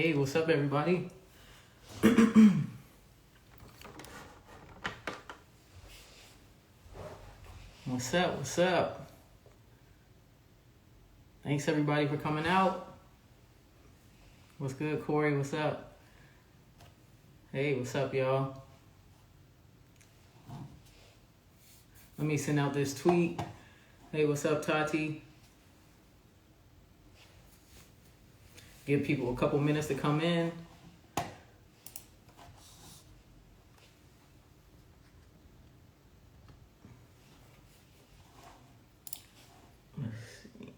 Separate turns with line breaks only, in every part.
Hey, what's up, everybody? What's up? What's up? Thanks, everybody, for coming out. What's good, Corey? What's up? Hey, what's up, y'all? Let me send out this tweet. Hey, what's up, Tati? Give people a couple minutes to come in. Let's see.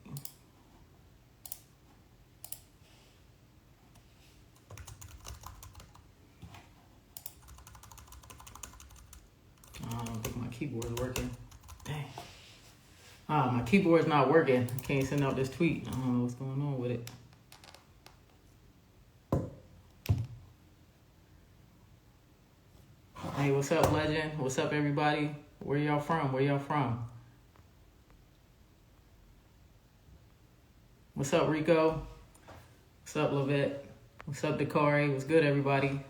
I don't think my keyboard's working. Dang. My keyboard's not working. I can't send out this tweet. I don't know what's going on with it. Hey, what's up, Legend? What's up, everybody? Where y'all from? Where y'all from? What's up, Rico? What's up, Levette? What's up, Dakari? What's good, everybody?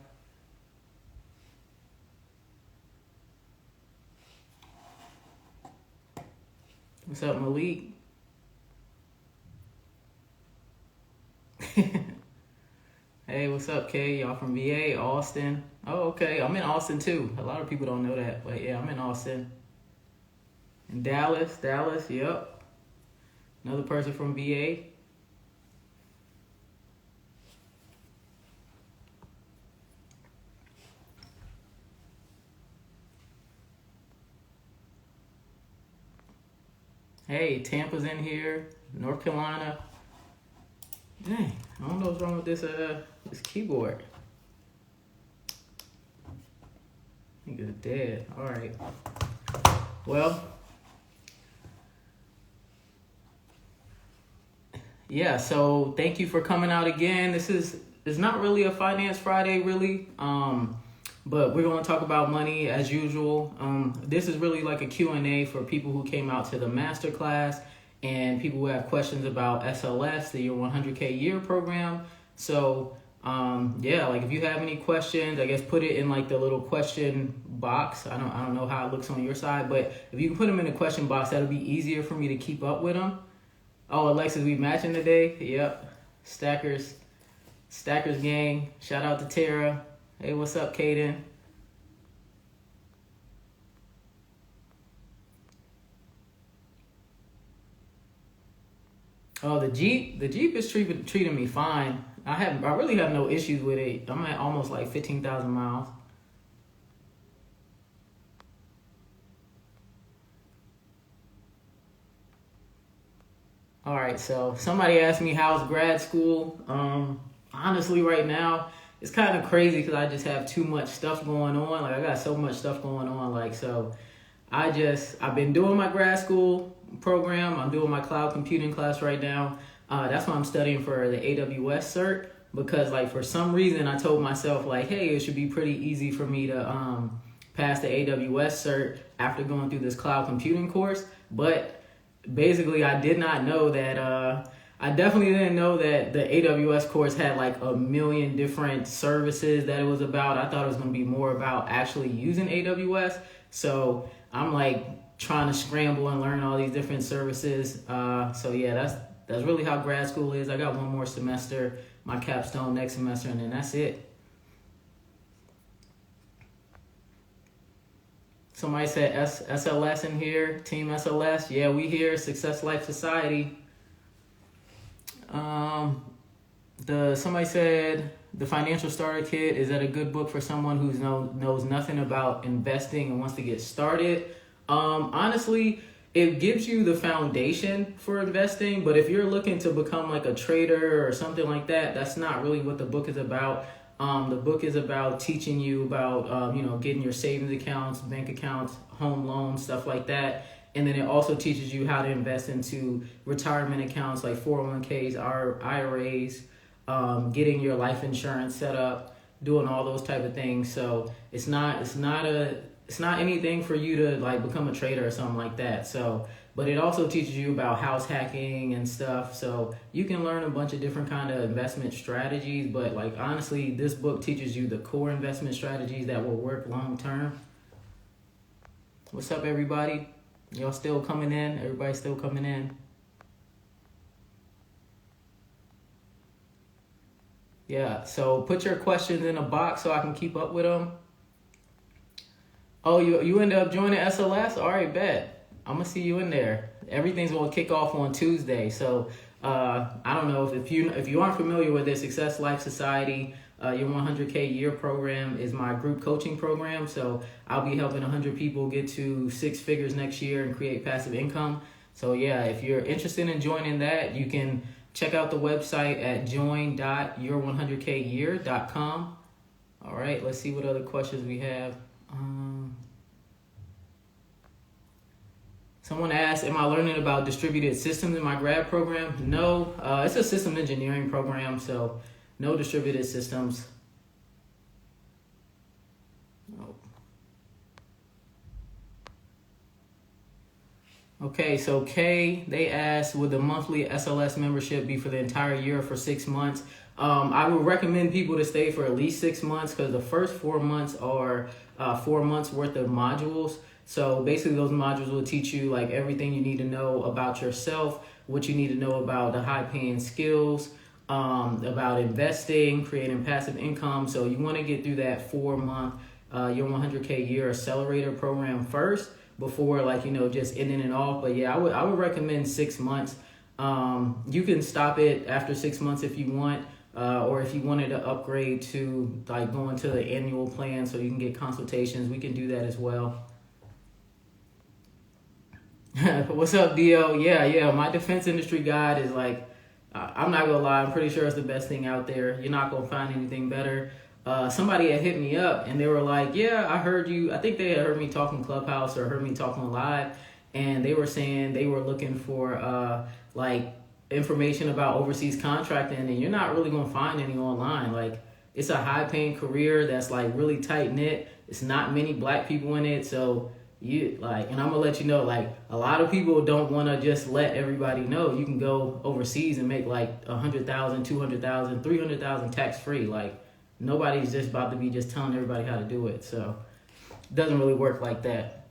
What's up, Malik? Hey, what's up, Kay? Y'all from VA, Austin? Oh, okay. I'm in Austin, too. A lot of people don't know that, but yeah, I'm in Austin. In Dallas, yep. Another person from VA. Hey, Tampa's in here. North Carolina. Dang, I don't know what's wrong with this keyboard. I think it's dead. All right. Well, yeah, so thank you for coming out again. It's not really a Finance Friday, really. But we're going to talk about money as usual. This is really like a Q&A for people who came out to the masterclass and people who have questions about SLS, the Your 100K Year program. So, yeah, like if you have any questions, I guess put it in like the little question box. I don't know how it looks on your side, but if you can put them in the question box, that'll be easier for me to keep up with them. Oh, Alexis, we matching today? Yep. Stackers gang. Shout out to Tara. Hey, what's up, Kaden? Oh, the Jeep is treating me fine. I really have no issues with it. I'm at almost like 15,000 miles. All right, so somebody asked me how's grad school. Honestly, right now, it's kind of crazy because I just have too much stuff going on. Like I got so much stuff going on. Like, so I've been doing my grad school program. I'm doing my cloud computing class right now. That's why I'm studying for the AWS cert, because like for some reason I told myself like, hey, it should be pretty easy for me to pass the AWS cert after going through this cloud computing course. But basically I did not know that I definitely didn't know that the AWS course had like a million different services that it was about. I thought it was going to be more about actually using AWS. So I'm like trying to scramble and learn all these different services. So yeah, that's really how grad school is. I got one more semester, my capstone next semester, and then that's it. Somebody said SLS in here, Team SLS. Yeah, we here, Success Life Society. Somebody said the Financial Starter Kit, is that a good book for someone who knows nothing about investing and wants to get started? Honestly, it gives you the foundation for investing, but if you're looking to become like a trader or something like that, that's not really what the book is about. The book is about teaching you about, getting your savings accounts, bank accounts, home loans, stuff like that. And then it also teaches you how to invest into retirement accounts like 401ks, IRAs, getting your life insurance set up, doing all those type of things. So it's not anything for you to like become a trader or something like that. So, but it also teaches you about house hacking and stuff. So you can learn a bunch of different kind of investment strategies. But like honestly, this book teaches you the core investment strategies that will work long term. What's up, everybody? Y'all still coming in? Everybody still coming in? Yeah, so put your questions in a box so I can keep up with them. Oh, you ended up joining SLS? All right, bet. I'm going to see you in there. Everything's going to kick off on Tuesday. So I don't know if you aren't familiar with this, Success Life Society, your 100K year program is my group coaching program. So I'll be helping 100 people get to 6 figures next year and create passive income. So yeah, if you're interested in joining that, you can check out the website at join.your100kyear.com. All right, let's see what other questions we have. Someone asked, am I learning about distributed systems in my grad program? No, it's a system engineering program, so no distributed systems. Nope. Okay, so Kay, they asked, would the monthly SLS membership be for the entire year or for 6 months? I would recommend people to stay for at least 6 months because the first 4 months are 4 months worth of modules. So basically those modules will teach you like everything you need to know about yourself, what you need to know about the high paying skills, about investing, creating passive income. So you want to get through that 4 month, your 100K year accelerator program first before just ending it off. But yeah, I would recommend 6 months. You can stop it after 6 months if you want, or if you wanted to upgrade to like going to the annual plan so you can get consultations, we can do that as well. What's up, Dio? Yeah, my defense industry guide is like, I'm not gonna lie, I'm pretty sure it's the best thing out there. You're not gonna find anything better. Somebody had hit me up and they were like, yeah, I heard you. I think they had heard me talking Clubhouse or heard me talking live, and they were saying they were looking for like information about overseas contracting, and you're not really gonna find any online. Like, it's a high paying career that's like really tight knit. It's not many black people in it, so and I'm gonna let you know, like, a lot of people don't want to just let everybody know you can go overseas and make like 100,000, 200,000, 300,000 tax free. Like, nobody's just about to be just telling everybody how to do it. So it doesn't really work like that.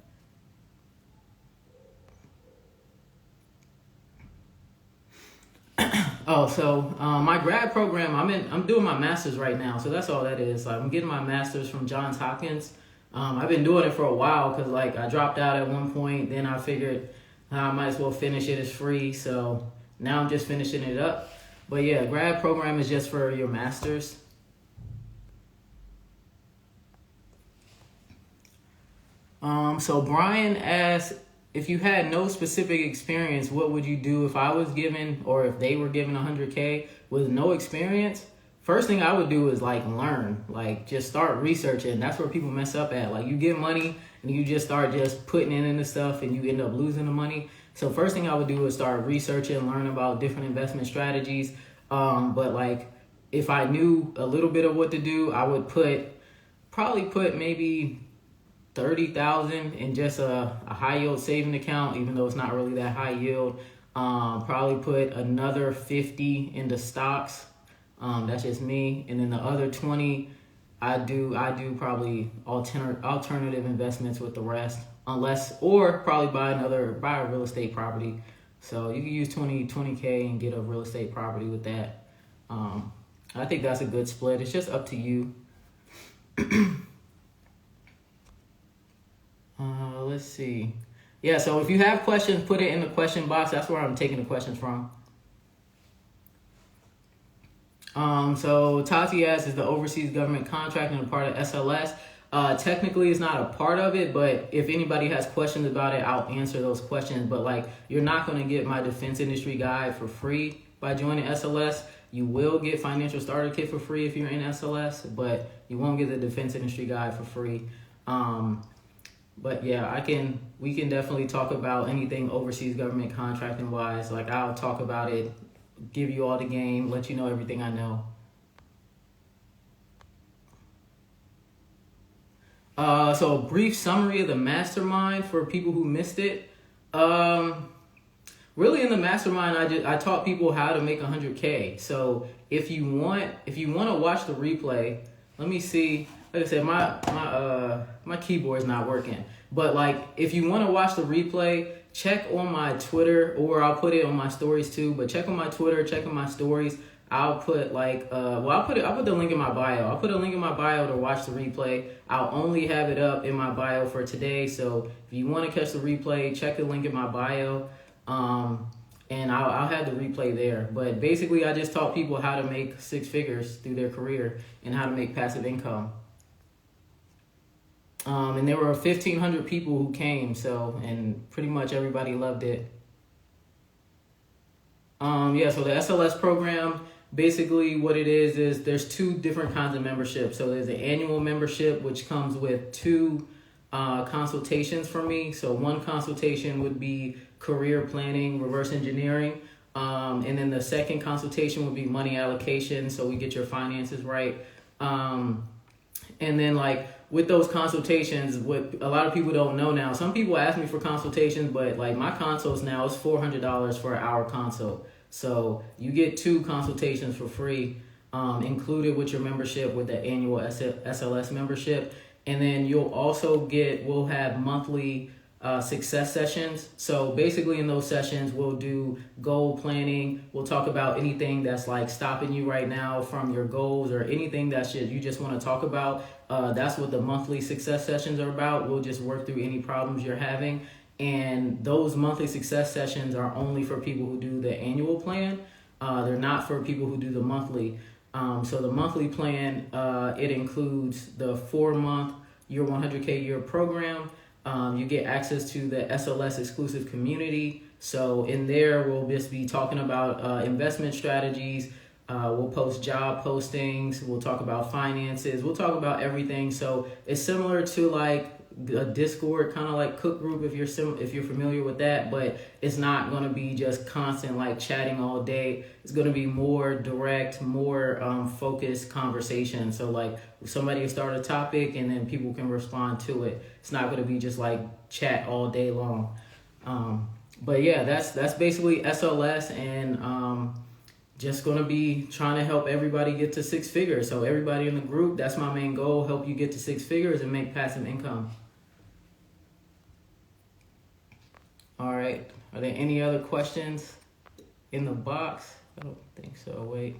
My grad program, I'm doing my master's right now. So that's all that is. Like, I'm getting my master's from Johns Hopkins. I've been doing it for a while because like I dropped out at one point. Then I figured I might as well finish it. It's free. So now I'm just finishing it up. But yeah, grad program is just for your master's. So Brian asked, if you had no specific experience, what would you do if I was given, or if they were given 100K with no experience? First thing I would do is like learn, like just start researching. That's where people mess up at. Like, you get money and you just start just putting it into stuff and you end up losing the money. So first thing I would do is start researching, learn about different investment strategies. But like, if I knew a little bit of what to do, I would probably put maybe 30,000 in just a high yield saving account, even though it's not really that high yield. Probably put another 50 into stocks. That's just me. And then the other 20, I do probably alternative investments with the rest, or probably buy a real estate property. So you can use 20K and get a real estate property with that. I think that's a good split. It's just up to you. Let's see. Yeah, so if you have questions, put it in the question box. That's where I'm taking the questions from. So Tati asks, is the overseas government contracting a part of SLS? Technically, it's not a part of it, but if anybody has questions about it, I'll answer those questions. But like, you're not going to get my defense industry guide for free by joining SLS. You will get financial starter kit for free if you're in SLS, but you won't get the defense industry guide for free. But yeah, we can definitely talk about anything overseas government contracting wise. Like, I'll talk about it, give you all the game, let you know everything I know. So a brief summary of the Mastermind for people who missed it. really in the mastermind, I taught people how to make 100K. So if you want to watch the replay, let me see. Like I said, my keyboard's not working. But like, if you want to watch the replay, check on my Twitter, or I'll put it on my stories too. But check on my Twitter, check on my stories. I'll put I'll put the link in my bio. I'll put a link in my bio to watch the replay. I'll only have it up in my bio for today. So if you want to catch the replay, check the link in my bio. And I'll have the replay there. But basically, I just taught people how to make six figures through their career and how to make passive income. And there were 1,500 people who came, and pretty much everybody loved it. So the SLS program, basically what it is there's two different kinds of membership. So there's an annual membership, which comes with two consultations from me. So one consultation would be career planning, reverse engineering. And then the second consultation would be money allocation. So we get your finances right. And then like with those consultations, what a lot of people don't know now, some people ask me for consultations, but like my consults now is $400 for an hour consult. So you get two consultations for free, included with your membership, with the annual SLS membership. And then we'll have monthly success sessions. So basically in those sessions, we'll do goal planning. We'll talk about anything that's like stopping you right now from your goals, or anything that you just want to talk about. That's what the monthly success sessions are about. We'll just work through any problems you're having. And those monthly success sessions are only for people who do the annual plan. They're not for people who do the monthly. So the monthly plan, it includes the 4-month, your 100K year program. You get access to the SLS exclusive community. So in there, we'll just be talking about investment strategies. We'll post job postings. We'll talk about finances. We'll talk about everything. So it's similar to like a Discord, kind of like Cook Group, if you're familiar with that. But it's not going to be just constant like chatting all day. It's going to be more direct, more focused conversation. So like somebody will start a topic and then people can respond to it. It's not going to be just like chat all day long. But yeah, that's basically SLS, and just going to be trying to help everybody get to six figures. So everybody in the group, that's my main goal, help you get to six figures and make passive income. All right. Are there any other questions in the box? I don't think so. Wait.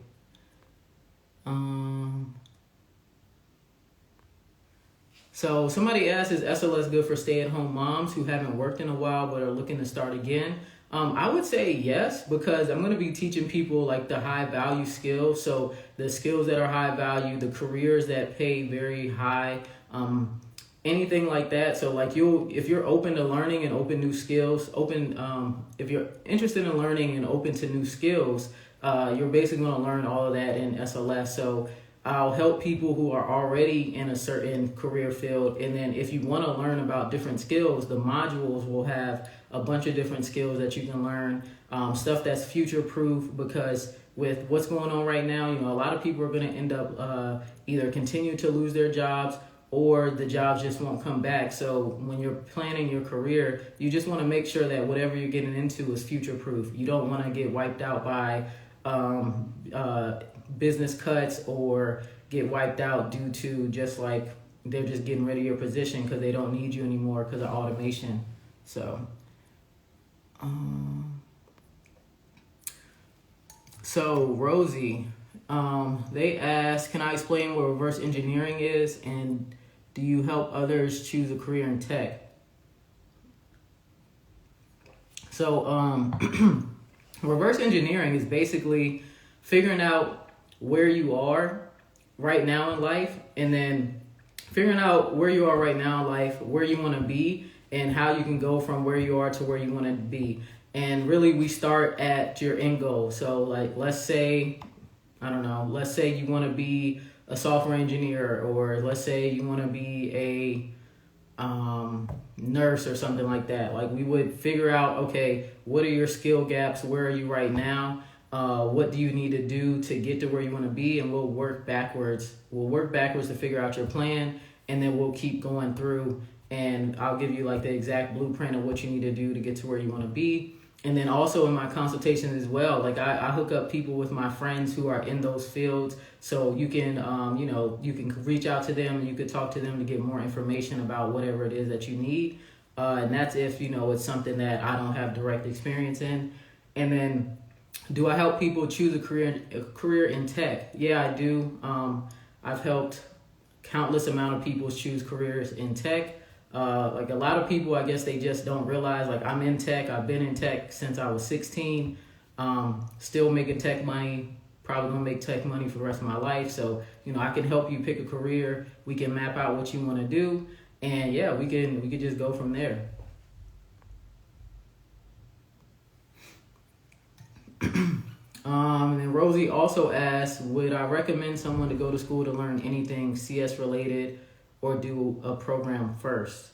So somebody asked, is SLS good for stay-at-home moms who haven't worked in a while but are looking to start again? I would say yes, because I'm going to be teaching people like the high value skills. So the skills that are high value, the careers that pay very high, anything like that. So like if you're open to learning and open new skills, if you're interested in learning and open to new skills, you're basically going to learn all of that in SLS. So I'll help people who are already in a certain career field. And then if you want to learn about different skills, the modules will have a bunch of different skills that you can learn, stuff that's future proof, because with what's going on right now, a lot of people are going to end up either continue to lose their jobs, or the jobs just won't come back. So when you're planning your career, you just want to make sure that whatever you're getting into is future proof. You don't want to get wiped out by business cuts, or get wiped out due to just like they're just getting rid of your position because they don't need you anymore because of automation. So Rosie, they asked, can I explain what reverse engineering is, and do you help others choose a career in tech? So reverse engineering is basically figuring out where you are right now in life, and then figuring out where you are right now in life, where you want to be, and how you can go from where you are to where you want to be. And really, we start at your end goal. So like, let's say you want to be a software engineer, or let's say you want to be a nurse or something like that. Like, we would figure out, okay, what are your skill gaps? Where are you right now? What do you need to do to get to where you want to be? And we'll work backwards. We'll work backwards to figure out your plan, and then we'll keep going through, and I'll give you like the exact blueprint of what you need to do to get to where you want to be. And then also in my consultations as well, like I hook up people with my friends who are in those fields. So you can, you can reach out to them and you could talk to them to get more information about whatever it is that you need. And that's if, it's something that I don't have direct experience in. And then do I help people choose a career in tech? Yeah, I do. I've helped countless amount of people choose careers in tech. Like a lot of people, I guess they just don't realize, like I'm in tech. I've been in tech since I was 16. Still making tech money. Probably gonna make tech money for the rest of my life. So, I can help you pick a career. We can map out what you want to do. And yeah, we can just go from there. And then Rosie also asked, would I recommend someone to go to school to learn anything CS related or do a program first?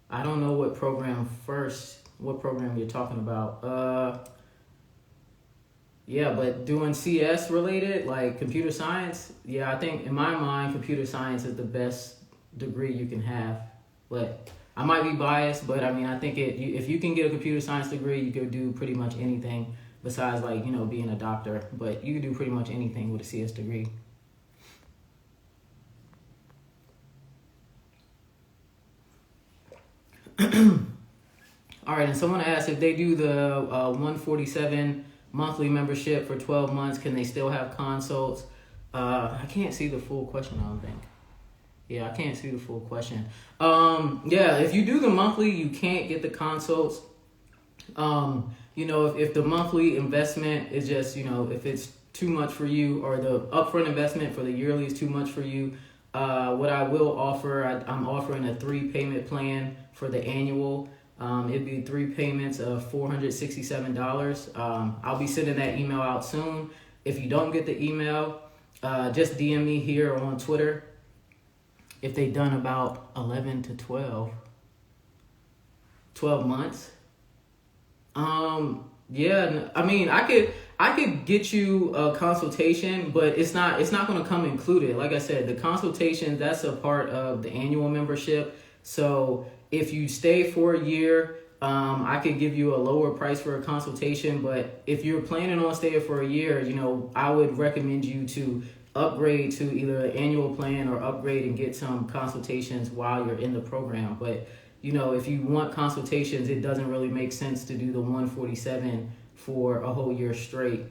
I don't know what program you're talking about. Yeah, but doing CS related, like computer science, yeah, I think in my mind, computer science is the best degree you can have. But I might be biased, but I mean, I think if you can get a computer science degree, you could do pretty much anything besides like, being a doctor. But you can do pretty much anything with a CS degree. All right, and someone asked if they do the 147 monthly membership for 12 months, can they still have consults? I can't see the full question, I don't think. Yeah, I can't see the full question. Yeah, if you do the monthly, you can't get the consults. If the monthly investment is just, if it's too much for you, or the upfront investment for the yearly is too much for you, what I will offer, I'm offering a 3-payment plan for the annual. It'd be 3 payments of $467. I'll be sending that email out soon. If you don't get the email, just DM me here on Twitter. If they've done about 11 to 12 months. Yeah, I mean, I could get you a consultation, but it's not going to come included. Like I said, the consultation, that's a part of the annual membership. So if you stay for a year, I could give you a lower price for a consultation. But if you're planning on staying for a year, I would recommend you to upgrade to either an annual plan or upgrade and get some consultations while you're in the program. But if you want consultations, it doesn't really make sense to do the 147 for a whole year straight.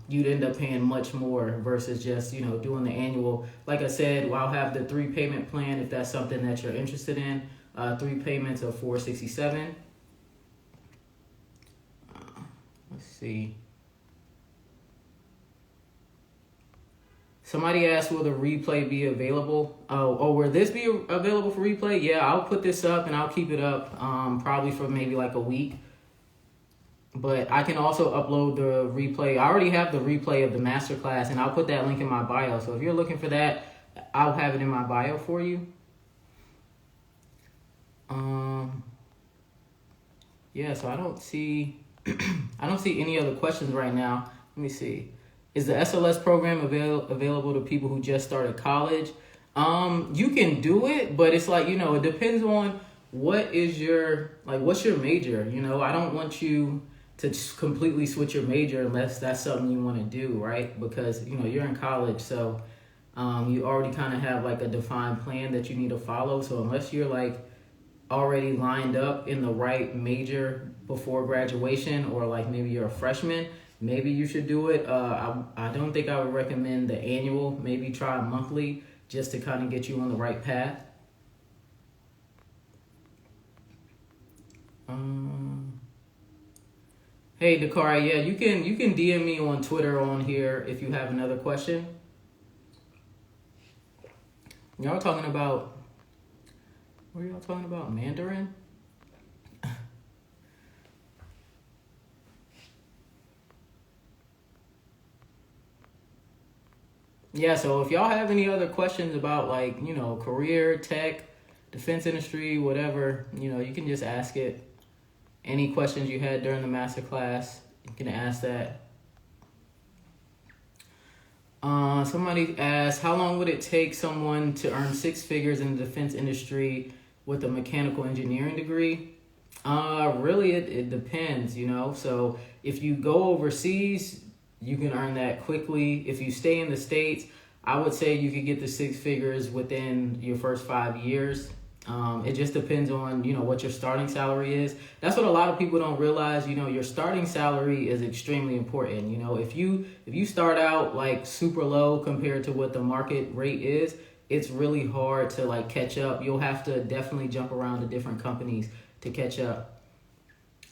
You'd end up paying much more versus just, doing the annual. Like I said, I'll have the 3-payment plan if that's something that you're interested in. 3 payments of $467. Let's see. Somebody asked, will the replay be available? Will this be available for replay? Yeah, I'll put this up and I'll keep it up probably for maybe like a week. But I can also upload the replay. I already have the replay of the masterclass, and I'll put that link in my bio. So if you're looking for that, I'll have it in my bio for you. Yeah, so I don't see any other questions right now. Let me see. Is the SLS program available to people who just started college? You can do it, but it's like, it depends on what's your major. I don't want you to completely switch your major unless that's something you want to do, right? Because, you're in college, so you already kind of have like a defined plan that you need to follow. So unless you're like already lined up in the right major before graduation, or like maybe you're a freshman, maybe you should do it. I don't think I would recommend the annual. Maybe try monthly just to kind of get you on the right path. Hey, Dakari, yeah, you can DM me on Twitter on here if you have another question. Y'all talking about, what are y'all talking about? Mandarin? Yeah, so if y'all have any other questions about like, career, tech, defense industry, whatever, you can just ask it. Any questions you had during the masterclass, you can ask that. Somebody asked, how long would it take someone to earn 6 figures in the defense industry with a mechanical engineering degree? Really, it depends, you know. So if you go overseas, you can earn that quickly. If you stay in the States, I would say you could get the six figures within your first 5 years. It just depends on, you know, what your starting salary is. That's what a lot of people don't realize. You know, your starting salary is extremely important. You know, if you start out like super low compared to what the market rate is, it's really hard to like catch up. You'll have to definitely jump around to different companies to catch up.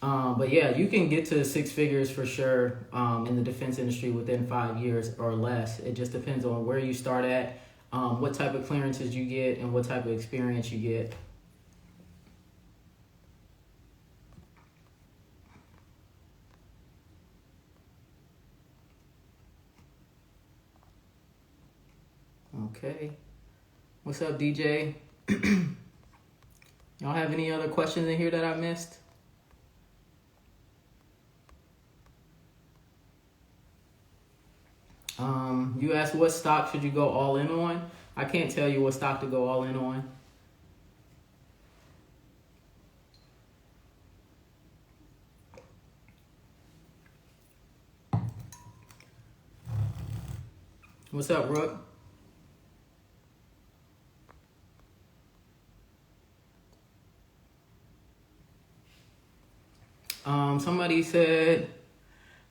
But yeah, you can get to six figures for sure in the defense industry within 5 years or less. It just depends on where you start at, what type of clearances you get, and what type of experience you get. Okay. What's up, DJ? Y'all have any other questions in here that I missed? You asked what stock should you go all in on? I can't tell you what stock to go all in on. What's up, Rook? Somebody said,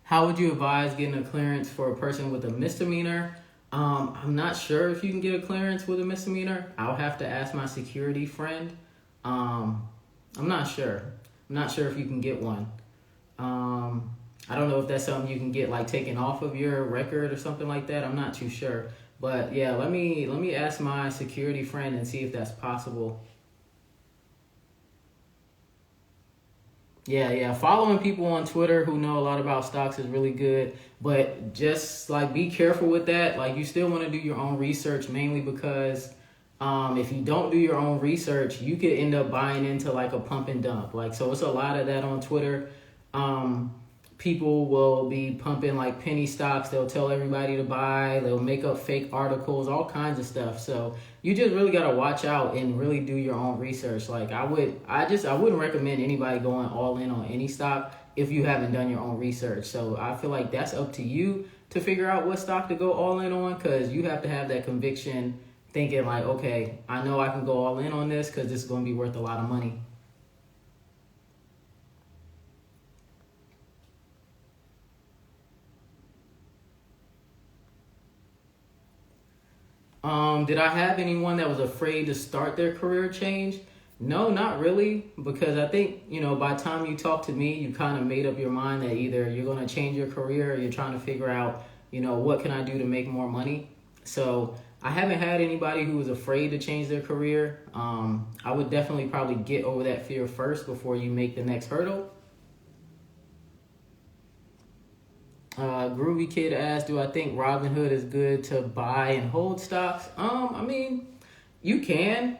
how would you advise getting a clearance for a person with a misdemeanor? I'm not sure if you can get a clearance with a misdemeanor. I'll have to ask my security friend. I'm not sure. I'm not sure if you can get one. I don't know if that's something you can get like taken off of your record or something like that. I'm not too sure. But yeah, let me ask my security friend and see if that's possible. Yeah. Following people on Twitter who know a lot about stocks is really good, but just like be careful with that. Like you still want to do your own research, mainly because if you don't do your own research, you could end up buying into like a pump and dump. Like so, it's a lot of that on Twitter. People will be pumping like penny stocks. They'll tell everybody to buy. They'll make up fake articles, all kinds of stuff. So you just really got to watch out and really do your own research. Like I wouldn't recommend anybody going all in on any stock if you haven't done your own research. So I feel like that's up to you to figure out what stock to go all in on, because you have to have that conviction thinking like, okay, I know I can go all in on this because this is going to be worth a lot of money. Did I have anyone that was afraid to start their career change? No, not really, because I think, you know, by the time you talk to me, you kind of made up your mind that either you're going to change your career or you're trying to figure out, you know, what can I do to make more money? So I haven't had anybody who was afraid to change their career. I would definitely probably get over that fear first before you make the next hurdle. Groovy Kid asked, do I think Robinhood is good to buy and hold stocks? I mean, you can.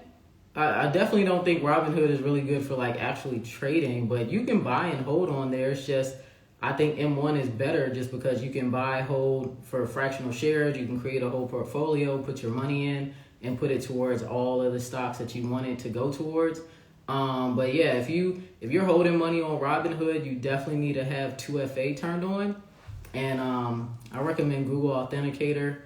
I definitely don't think Robinhood is really good for like actually trading, but you can buy and hold on there. It's just, I think M1 is better just because you can buy, hold for fractional shares. You can create a whole portfolio, put your money in, and put it towards all of the stocks that you want it to go towards. But yeah, if you're holding money on Robinhood, you definitely need to have 2FA turned on. And I recommend Google Authenticator.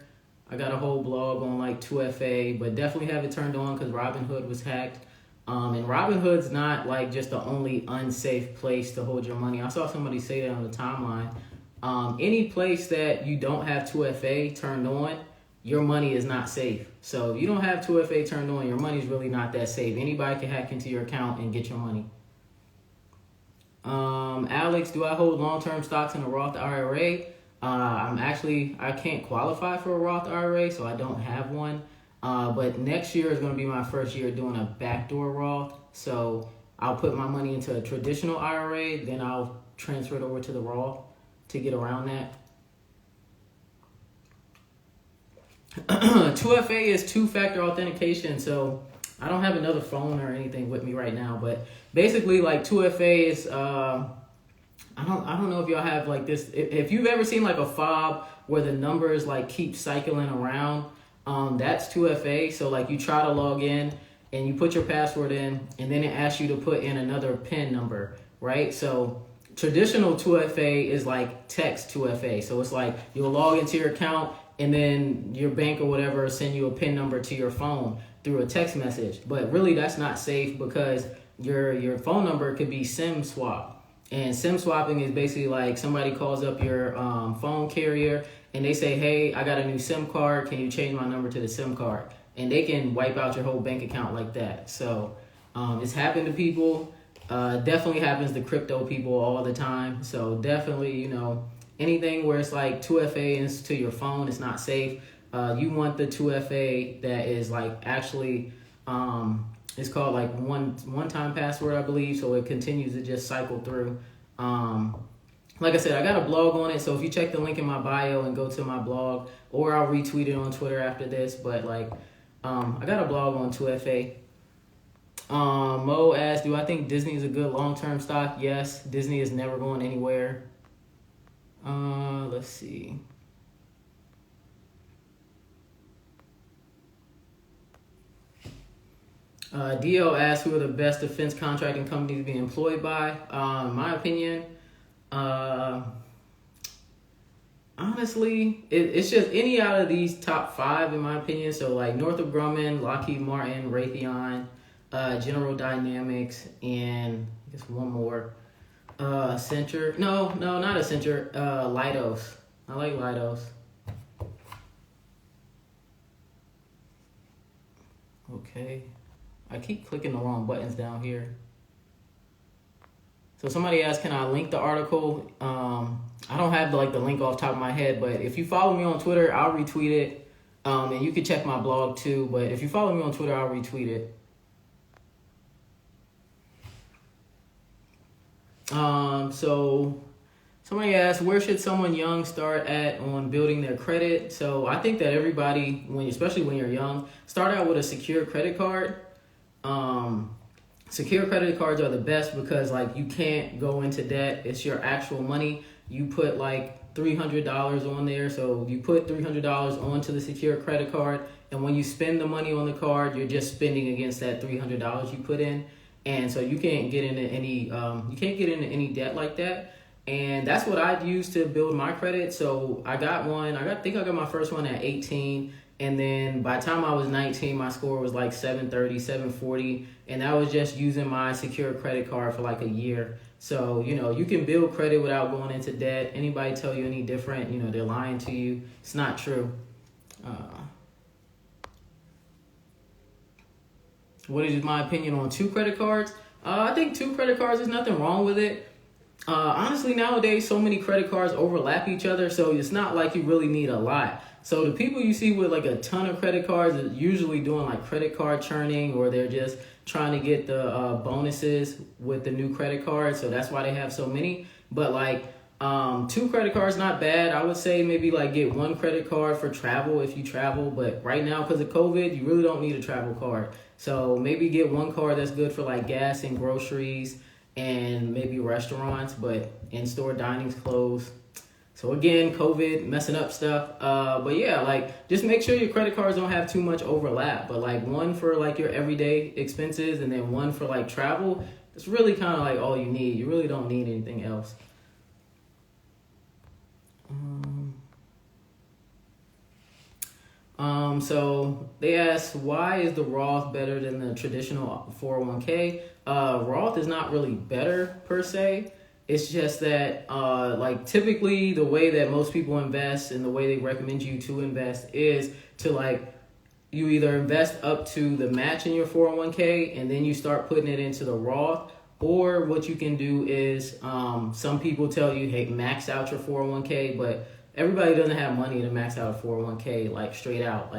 I got a whole blog on like 2FA, but definitely have it turned on because Robinhood was hacked. And Robinhood's not like just the only unsafe place to hold your money. I saw somebody say that on the timeline. Any place that you don't have 2FA turned on, your money is not safe. So if you don't have 2FA turned on, your money's really not that safe. Anybody can hack into your account and get your money. Alex, do I hold long-term stocks in a Roth IRA? I can't qualify for a Roth IRA, so I don't have one. But next year is going to be my first year doing a backdoor Roth. So I'll put my money into a traditional IRA, then I'll transfer it over to the Roth to get around that. 2FA is two-factor authentication, so I don't have another phone or anything with me right now, but basically like 2FA is I don't know if y'all have like this, if you've ever seen like a fob where the numbers like keep cycling around, that's 2FA. So like you try to log in and you put your password in, and then it asks you to put in another PIN number, right? So traditional 2FA is like text 2FA. So it's like you'll log into your account, and then your bank or whatever will send you a PIN number to your phone through a text message. But really, that's not safe because your phone number could be SIM swap. And SIM swapping is basically like somebody calls up your phone carrier and they say, hey, I got a new SIM card. Can you change my number to the SIM card? And they can wipe out your whole bank account like that. So it's happened to people. Definitely happens to crypto people all the time. So definitely, anything where it's like 2FA is to your phone, it's not safe. You want the 2FA that is like actually, it's called like one-time password, I believe. So it continues to just cycle through. Like I said, I got a blog on it. So if you check the link in my bio and go to my blog, or I'll retweet it on Twitter after this. But like, I got a blog on 2FA. Mo asked, do I think Disney is a good long-term stock? Yes, Disney is never going anywhere. Let's see. DL asked, who are the best defense contracting companies to be employed by? In my opinion, honestly, it's just any out of these top 5, in my opinion. So like Northrop Grumman, Lockheed Martin, Raytheon, General Dynamics, and I guess one more. Accenture. No, not Accenture. Leidos. I like Leidos. Okay. I keep clicking the wrong buttons down here. So somebody asked, can I link the article? I don't have the link off the top of my head, but if you follow me on Twitter, I'll retweet it. And you can check my blog too, but if you follow me on Twitter, I'll retweet it. So somebody asked, where should someone young start at on building their credit? So I think that everybody, especially when you're young, start out with a secure credit card. Secure credit cards are the best because you can't go into debt. It's your actual money. You put $300 on there. So you put $300 onto the secure credit card. And when you spend the money on the card, you're just spending against that $300 you put in. And so you can't get into any debt like that. And that's what I'd use to build my credit. So I got one. I think I got my first one at 18. And then by the time I was 19, my score was 730, 740. And that was just using my secure credit card for a year. So, you can build credit without going into debt. Anybody tell you any different, they're lying to you. It's not true. What is my opinion on 2 credit cards? I think 2 credit cards, there's nothing wrong with it. Honestly, nowadays, so many credit cards overlap each other, so it's not like you really need a lot. So the people you see with a ton of credit cards are usually doing credit card churning, or they're just trying to get the bonuses with the new credit card. So that's why they have so many. But 2 credit cards, not bad. I would say maybe get 1 credit card for travel if you travel. But right now, because of COVID, you really don't need a travel card. So maybe get 1 card that's good for gas and groceries and maybe restaurants, but in-store dining's closed. So again, COVID messing up stuff. But yeah, just make sure your credit cards don't have too much overlap. But 1 for your everyday expenses, and then 1 for travel. It's really kind of all you need. You really don't need anything else. So they asked, why is the Roth better than the traditional 401k? Roth is not really better per se. It's just that, typically the way that most people invest and the way they recommend you to invest is to you either invest up to the match in your 401k and then you start putting it into the Roth, or what you can do is, some people tell you, hey, max out your 401k, but everybody doesn't have money to max out a 401k straight out.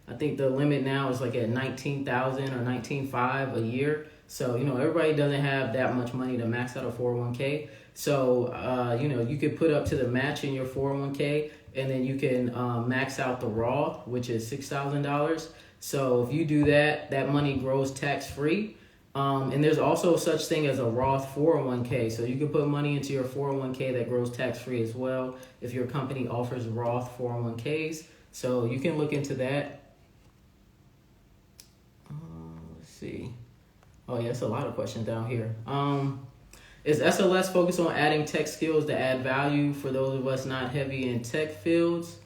I think the limit now is at 19,000 or 19,500 a year. So, everybody doesn't have that much money to max out a 401k. So, you could put up to the match in your 401k, and then you can max out the Roth, which is $6,000. So if you do that, that money grows tax-free. And there's also such thing as a Roth 401k. So you can put money into your 401k that grows tax-free as well if your company offers Roth 401ks. So you can look into that. Let's see. Oh yeah, it's a lot of questions down here. Is SLS focused on adding tech skills to add value for those of us not heavy in tech fields?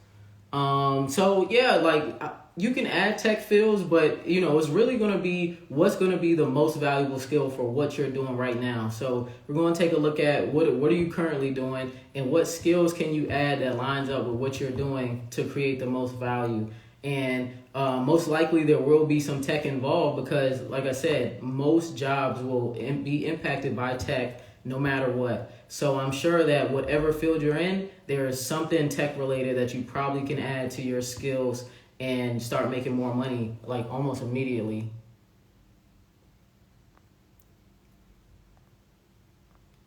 So yeah, you can add tech fields, but it's really going to be what's going to be the most valuable skill for what you're doing right now. So we're going to take a look at what are you currently doing and what skills can you add that lines up with what you're doing to create the most value. And most likely there will be some tech involved because, like I said, most jobs will be impacted by tech no matter what. So I'm sure that whatever field you're in, there is something tech related that you probably can add to your skills and start making more money like almost immediately.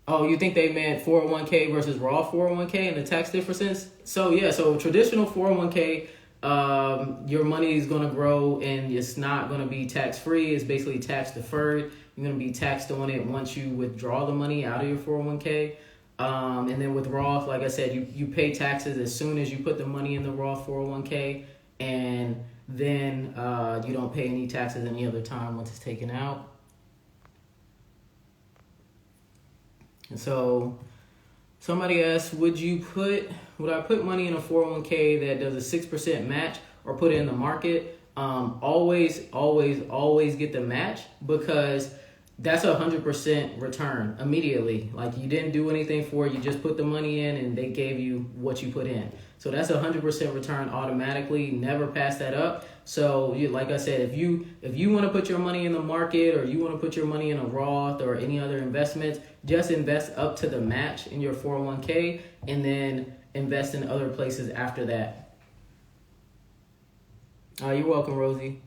Oh, you think they meant 401k versus Roth 401k and the tax differences? So yeah, so traditional 401k, your money is going to grow and it's not going to be tax free. It's basically tax deferred. You're going to be taxed on it once you withdraw the money out of your 401k. And then with Roth, like I said, you pay taxes as soon as you put the money in the Roth 401k, and then you don't pay any taxes any other time once it's taken out. And so somebody asked, would I put money in a 401k that does a 6% match or put it in the market? Always get the match because that's 100% return immediately. Like you didn't do anything for it. You just put the money in and they gave you what you put in. So that's 100% return automatically. Never pass that up. So like I said, if you want to put your money in the market or you want to put your money in a Roth or any other investments, just invest up to the match in your 401k and then invest in other places after that. You're welcome, Rosie.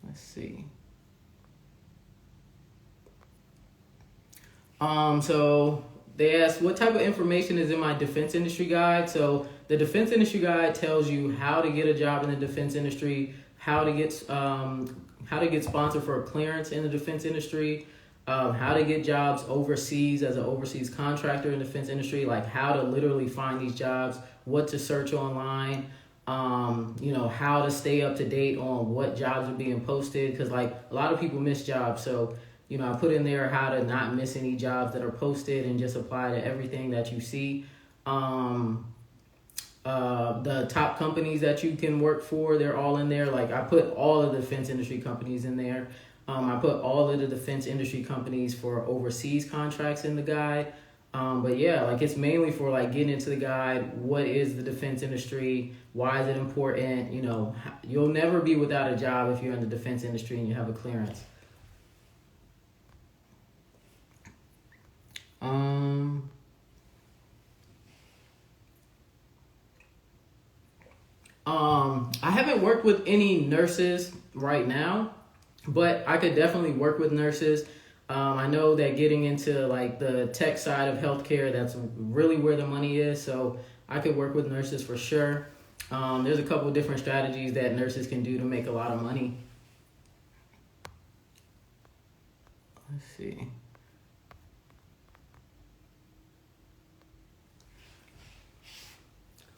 Let's see. So they asked, what type of information is in my defense industry guide? So the defense industry guide tells you how to get a job in the defense industry, how to get sponsored for a clearance in the defense industry, how to get jobs overseas as an overseas contractor in the defense industry, like how to literally find these jobs, what to search online, how to stay up to date on what jobs are being posted, because like a lot of people miss jobs. So I put in there how to not miss any jobs that are posted and just apply to everything that you see. The top companies that you can work for, they're all in there. Like I put all of the defense industry companies in there. I put all of the defense industry companies for overseas contracts in the guide. But yeah, like it's mainly for like getting into the guide. What is the defense industry? Why is it important? You'll never be without a job if you're in the defense industry and you have a clearance. I haven't worked with any nurses right now, but I could definitely work with nurses. I know that getting into like the tech side of healthcare, that's really where the money is. So I could work with nurses for sure. There's a couple of different strategies that nurses can do to make a lot of money. Let's see.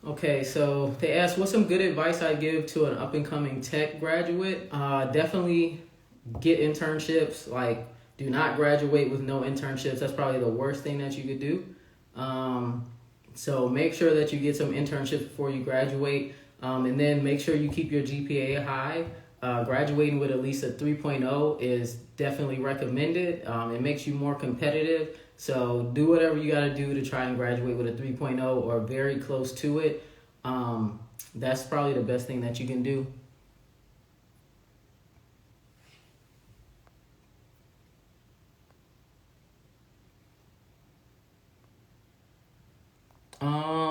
Okay, so they asked, what's some good advice I give to an up-and-coming tech graduate? Definitely get internships. Like, do not graduate with no internships. That's probably the worst thing that you could do. So make sure that you get some internships before you graduate. And then make sure you keep your GPA high. Graduating with at least a 3.0 is definitely recommended. It makes you more competitive. So do whatever you got to do to try and graduate with a 3.0 or very close to it. That's probably the best thing that you can do.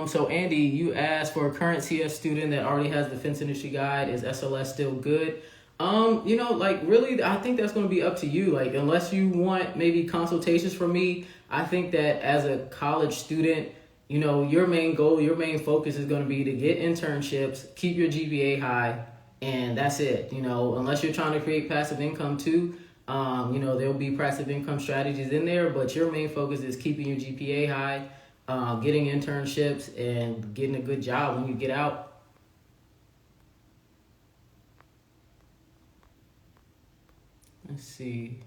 So Andy, you asked for a current CS student that already has the defense industry guide. Is SLS still good? Really, I think that's going to be up to you. Like, unless you want maybe consultations from me, I think that as a college student, your main goal, your main focus is going to be to get internships, keep your GPA high, and that's it. Unless you're trying to create passive income too, there'll be passive income strategies in there, but your main focus is keeping your GPA high, getting internships, and getting a good job when you get out. Let's see.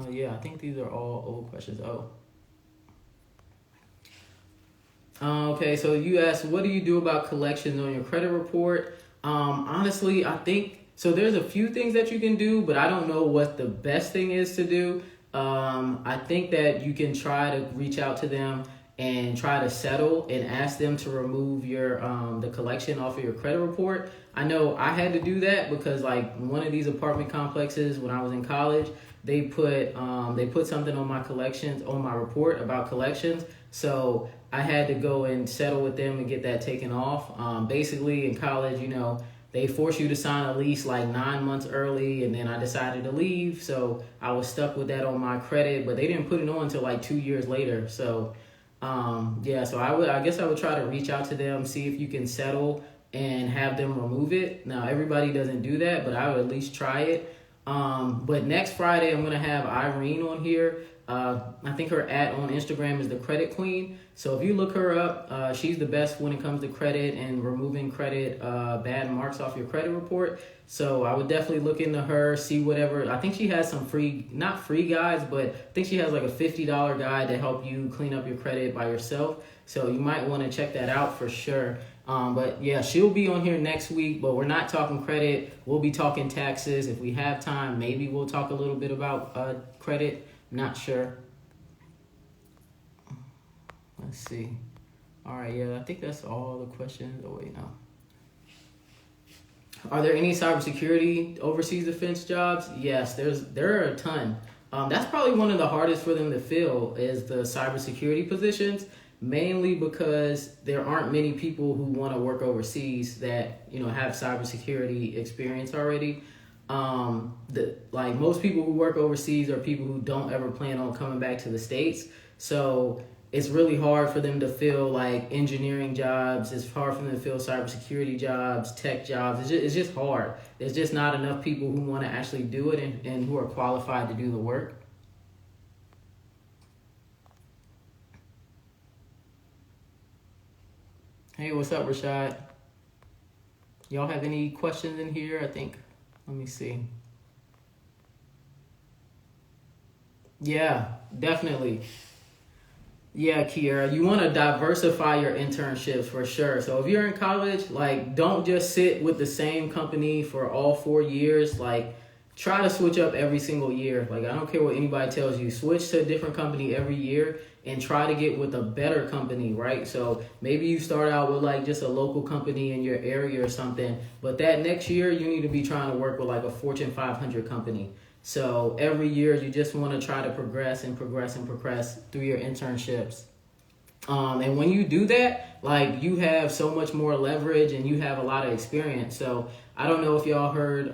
Yeah, I think these are all old questions. Okay, so you asked, what do you do about collections on your credit report? Honestly, I think so. There's a few things that you can do, but I don't know what the best thing is to do. I think that you can try to reach out to them and try to settle and ask them to remove your the collection off of your credit report. I know I had to do that because like one of these apartment complexes when I was in college, they put something on my collections on my report about collections. So I had to go and settle with them and get that taken off. Basically in college, they force you to sign a lease like 9 months early, and then I decided to leave, so I was stuck with that on my credit. But they didn't put it on until like 2 years later. So, so I guess I would try to reach out to them, see if you can settle and have them remove it. Now everybody doesn't do that, but I would at least try it. But next Friday I'm gonna have Irene on here. I think her on Instagram is the Credit Queen. So if you look her up, she's the best when it comes to credit and removing credit bad marks off your credit report. So I would definitely look into her, see whatever. I think she has some not free guides, but I think she has like a $50 guide to help you clean up your credit by yourself. So you might want to check that out for sure. But yeah, she'll be on here next week, but we're not talking credit. We'll be talking taxes. If we have time, maybe we'll talk a little bit about credit. Not sure. Let's see. All right, yeah, I think that's all the questions. Oh, wait, no. Are there any cybersecurity overseas defense jobs? Yes, there are a ton. That's probably one of the hardest for them to fill is the cybersecurity positions, mainly because there aren't many people who want to work overseas that have cybersecurity experience already. Like most people who work overseas are people who don't ever plan on coming back to the States. So it's really hard for them to fill like engineering jobs. It's hard for them to fill cybersecurity jobs, tech jobs. It's just hard. There's just not enough people who want to actually do it and who are qualified to do the work. Hey, what's up, Rashad? Y'all have any questions in here? I think, let me see. Yeah, definitely. Yeah, Kiera, you want to diversify your internships for sure. So if you're in college, like don't just sit with the same company for all 4 years. Like try to switch up every single year. Like I don't care what anybody tells you. Switch to a different company every year and try to get with a better company, right? So maybe you start out with like just a local company in your area or something, but that next year you need to be trying to work with like a Fortune 500 company. So every year you just want to try to progress through your internships. And when you do that, like you have so much more leverage and you have a lot of experience. So I don't know if y'all heard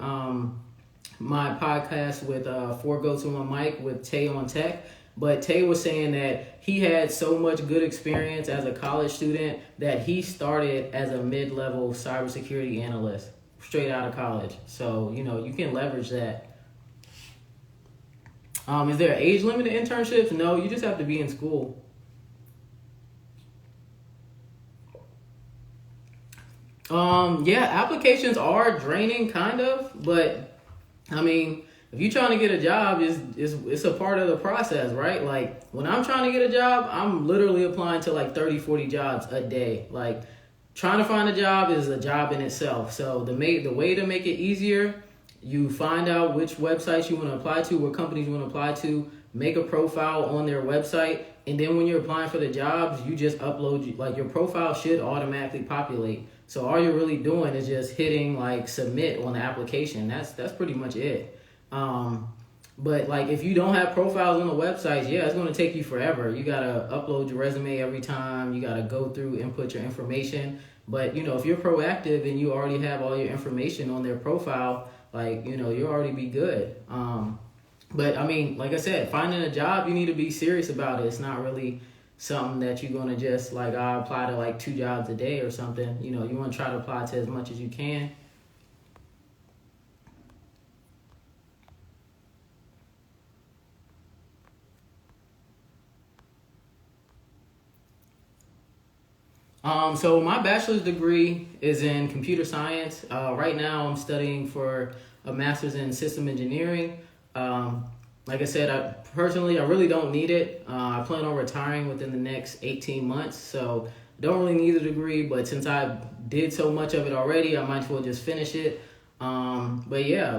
my podcast with Four Goats and One Mic with Tay on Tech. But Tay was saying that he had so much good experience as a college student that he started as a mid-level cybersecurity analyst straight out of college. So, you can leverage that. Is there an age limit to internships? No, you just have to be in school. Yeah, applications are draining kind of, but I mean, if you're trying to get a job, it's a part of the process, right? Like when I'm trying to get a job, I'm literally applying to like 30, 40 jobs a day. Like trying to find a job is a job in itself. So the way to make it easier, you find out which websites you want to apply to, what companies you want to apply to, make a profile on their website, and then when you're applying for the jobs, you just upload, like your profile should automatically populate. So all you're really doing is just hitting like submit on the application. That's pretty much it. But like if you don't have profiles on the websites, yeah, it's going to take you forever. You got to upload your resume every time. You got to go through, input your information. But, if you're proactive and you already have all your information on their profile, like, you'll already be good. But I mean, like I said, finding a job, you need to be serious about it. It's not really something that you're going to just like, I apply to like 2 jobs a day or something. You want to try to apply to as much as you can. So my bachelor's degree is in computer science. Right now, I'm studying for a master's in system engineering. Like I said, I really don't need it. I plan on retiring within the next 18 months, so don't really need a degree. But since I did so much of it already, I might as well just finish it. But yeah,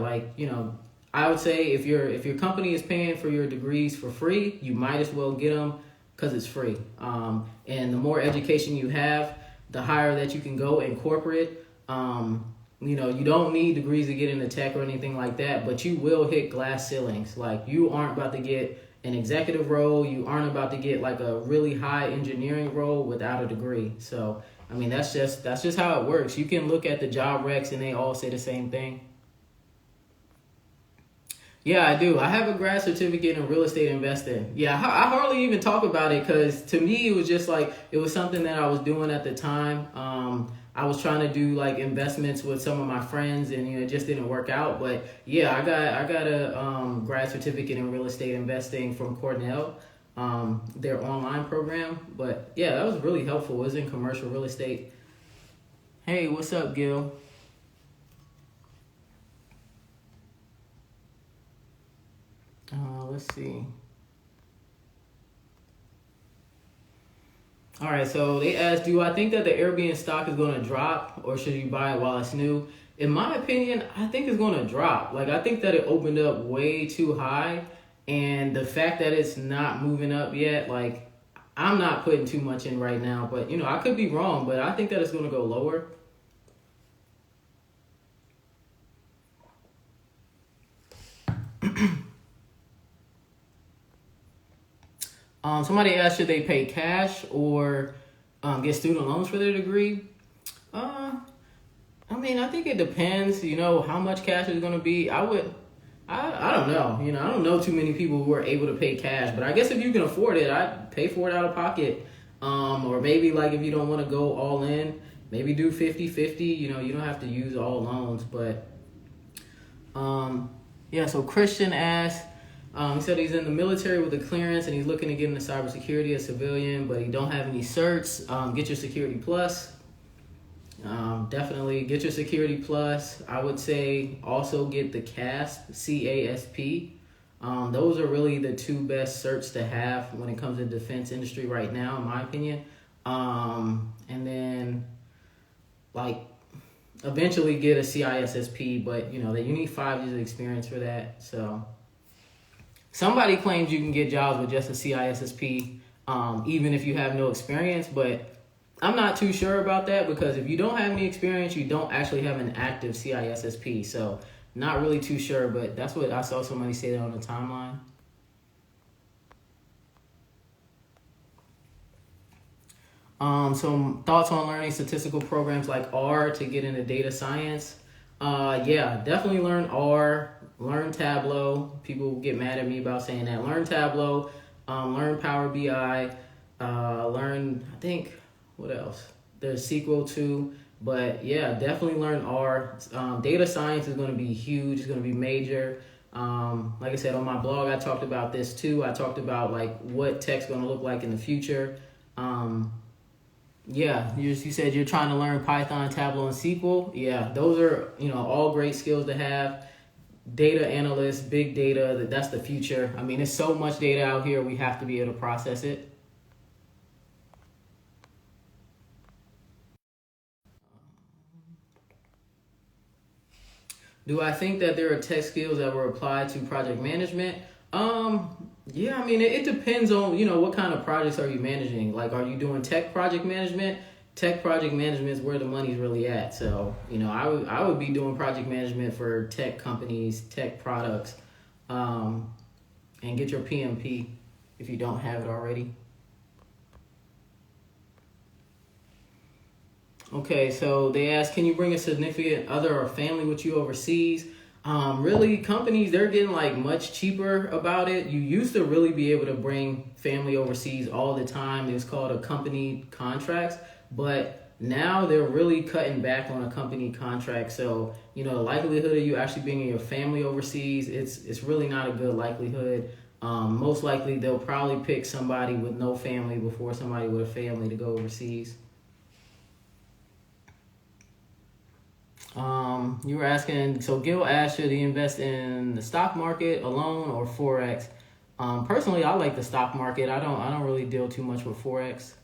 I would say if your company is paying for your degrees for free, you might as well get them because it's free. And the more education you have, the higher that you can go in corporate. You don't need degrees to get into tech or anything like that, but you will hit glass ceilings. Like, you aren't about to get an executive role. You aren't about to get like a really high engineering role without a degree. So, I mean, that's just how it works. You can look at the job recs and they all say the same thing. Yeah, I do. I have a grad certificate in real estate investing. Yeah, I hardly even talk about it because to me it was just like it was something that I was doing at the time. I was trying to do like investments with some of my friends, and it just didn't work out. But yeah, I got a grad certificate in real estate investing from Cornell, their online program. But yeah, that was really helpful. It was in commercial real estate. Hey, what's up, Gil? Let's see. All right, so they asked, do I think that the Airbnb stock is going to drop or should you buy it while it's new? In my opinion, I think it's going to drop. Like, I think that it opened up way too high, and the fact that it's not moving up yet, like, I'm not putting too much in right now, but I could be wrong, but I think that it's going to go lower. Somebody asked, should they pay cash or get student loans for their degree? I mean, I think it depends, how much cash is going to be. I don't know. I don't know too many people who are able to pay cash, but I guess if you can afford it, I'd pay for it out of pocket. Or maybe like if you don't want to go all in, maybe do 50-50. You don't have to use all loans, but yeah, so Christian asked, he said he's in the military with a clearance and he's looking to get into cybersecurity as civilian, but he don't have any certs. Get your Security Plus. Definitely get your Security Plus. I would say also get the CASP, CASP. Those are really the two best certs to have when it comes to the defense industry right now, in my opinion. And then, like, eventually get a CISSP, but that you need 5 years of experience for that. So somebody claims you can get jobs with just a CISSP, even if you have no experience, but I'm not too sure about that because if you don't have any experience, you don't actually have an active CISSP. So not really too sure, but that's what I saw somebody say that on the timeline. Some thoughts on learning statistical programs like R to get into data science. Yeah, definitely learn R, learn Tableau. People get mad at me about saying that. Learn Tableau, learn Power BI, learn, I think, what else? There's SQL too, but yeah, definitely learn R. Data science is going to be huge. It's going to be major. Like I said, on my blog, I talked about this too. I talked about like what tech's going to look like in the future. Yeah, you said you're trying to learn Python, Tableau, and SQL. Yeah, those are, all great skills to have. Data analyst, big data, that's the future. I mean, there's so much data out here, we have to be able to process it. Do I think that there are tech skills that were applied to project management? Yeah, I mean, it depends on, what kind of projects are you managing? Like, are you doing tech project management? Tech project management is where the money's really at. So, I would be doing project management for tech companies, tech products, and get your PMP if you don't have it already. Okay, so they asked, can you bring a significant other or family with you overseas? Really, companies, they're getting like much cheaper about it. You used to really be able to bring family overseas all the time. It was called a company contracts, but now they're really cutting back on a company contract. So, the likelihood of you actually bringing your family overseas, it's really not a good likelihood. Most likely they'll probably pick somebody with no family before somebody with a family to go overseas. You were asking, so Gil asked, should he invest in the stock market alone or Forex? Personally, I like the stock market. I don't really deal too much with Forex.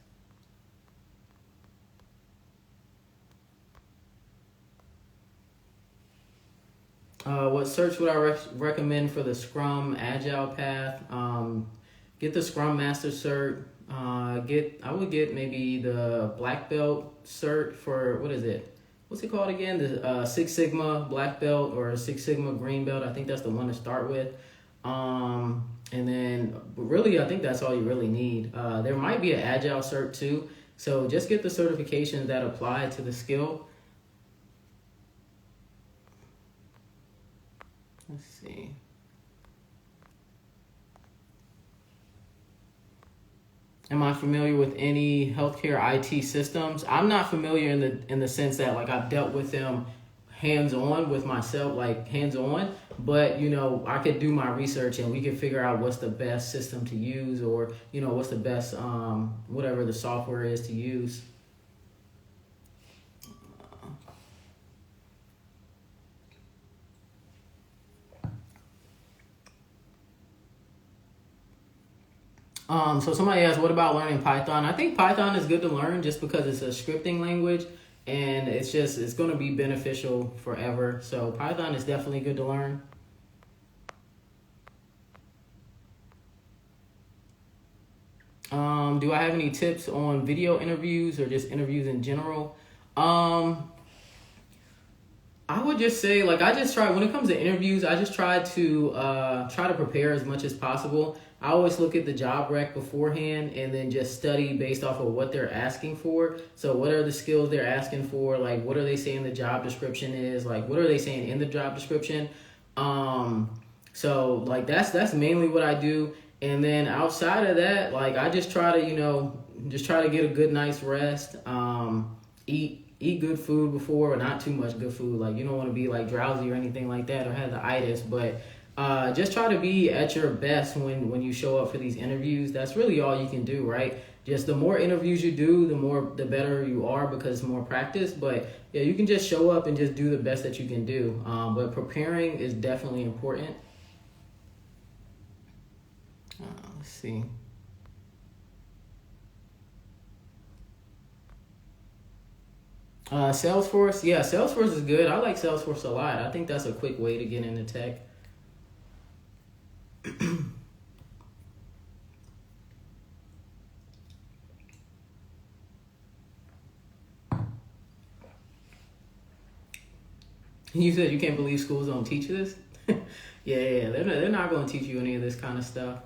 What search would I recommend for the Scrum Agile path? Get the Scrum Master cert. I would get maybe the Black Belt cert for, what is it? What's it called again? The Six Sigma Black Belt or Six Sigma Green Belt. I think that's the one to start with. And then really, I think that's all you really need. There might be an Agile cert too. So just get the certifications that apply to the skill. Let's see. Am I familiar with any healthcare IT systems? I'm not familiar in the sense that like I've dealt with them hands-on with myself, like hands-on, but I could do my research and we could figure out what's the best system to use, or what's the best whatever the software is to use. So somebody asked, what about learning Python? I think Python is good to learn just because it's a scripting language and it's going to be beneficial forever. So Python is definitely good to learn. Do I have any tips on video interviews or just interviews in general? I would just say, like, I just try, when it comes to interviews, I just try to prepare as much as possible. I always look at the job rec beforehand and then just study based off of what they're asking for. So what are the skills they're asking for? Like, what are they saying the job description is? Like, what are they saying in the job description? So like that's mainly what I do. And then outside of that, like I just try to get a good night's rest. Eat good food before, but not too much good food. Like you don't want to be like drowsy or anything like that or have the itis, but just try to be at your best when you show up for these interviews. That's really all you can do, right? Just the more interviews you do, the better you are because it's more practice. But yeah, you can just show up and just do the best that you can do. But preparing is definitely important. Let's see. Salesforce, yeah, Salesforce is good. I like Salesforce a lot. I think that's a quick way to get into tech. You said you can't believe schools don't teach this? Yeah, they're not going to teach you any of this kind of stuff.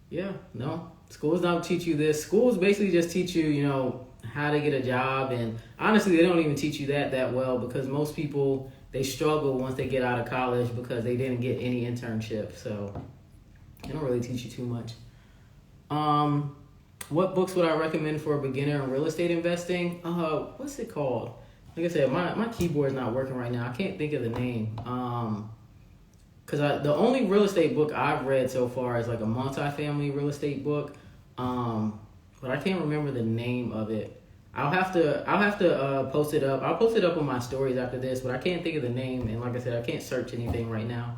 Yeah, no, schools don't teach you this. Schools basically just teach you, how to get a job, and honestly, they don't even teach you that well because most people, they struggle once they get out of college because they didn't get any internship, so they don't really teach you too much. What books would I recommend for a beginner in real estate investing? What's it called? Like I said, my keyboard's not working right now. I can't think of the name. Because the only real estate book I've read so far is like a multifamily real estate book. But I can't remember the name of it. I'll have to post it up. I'll post it up on my stories after this, but I can't think of the name. And like I said, I can't search anything right now.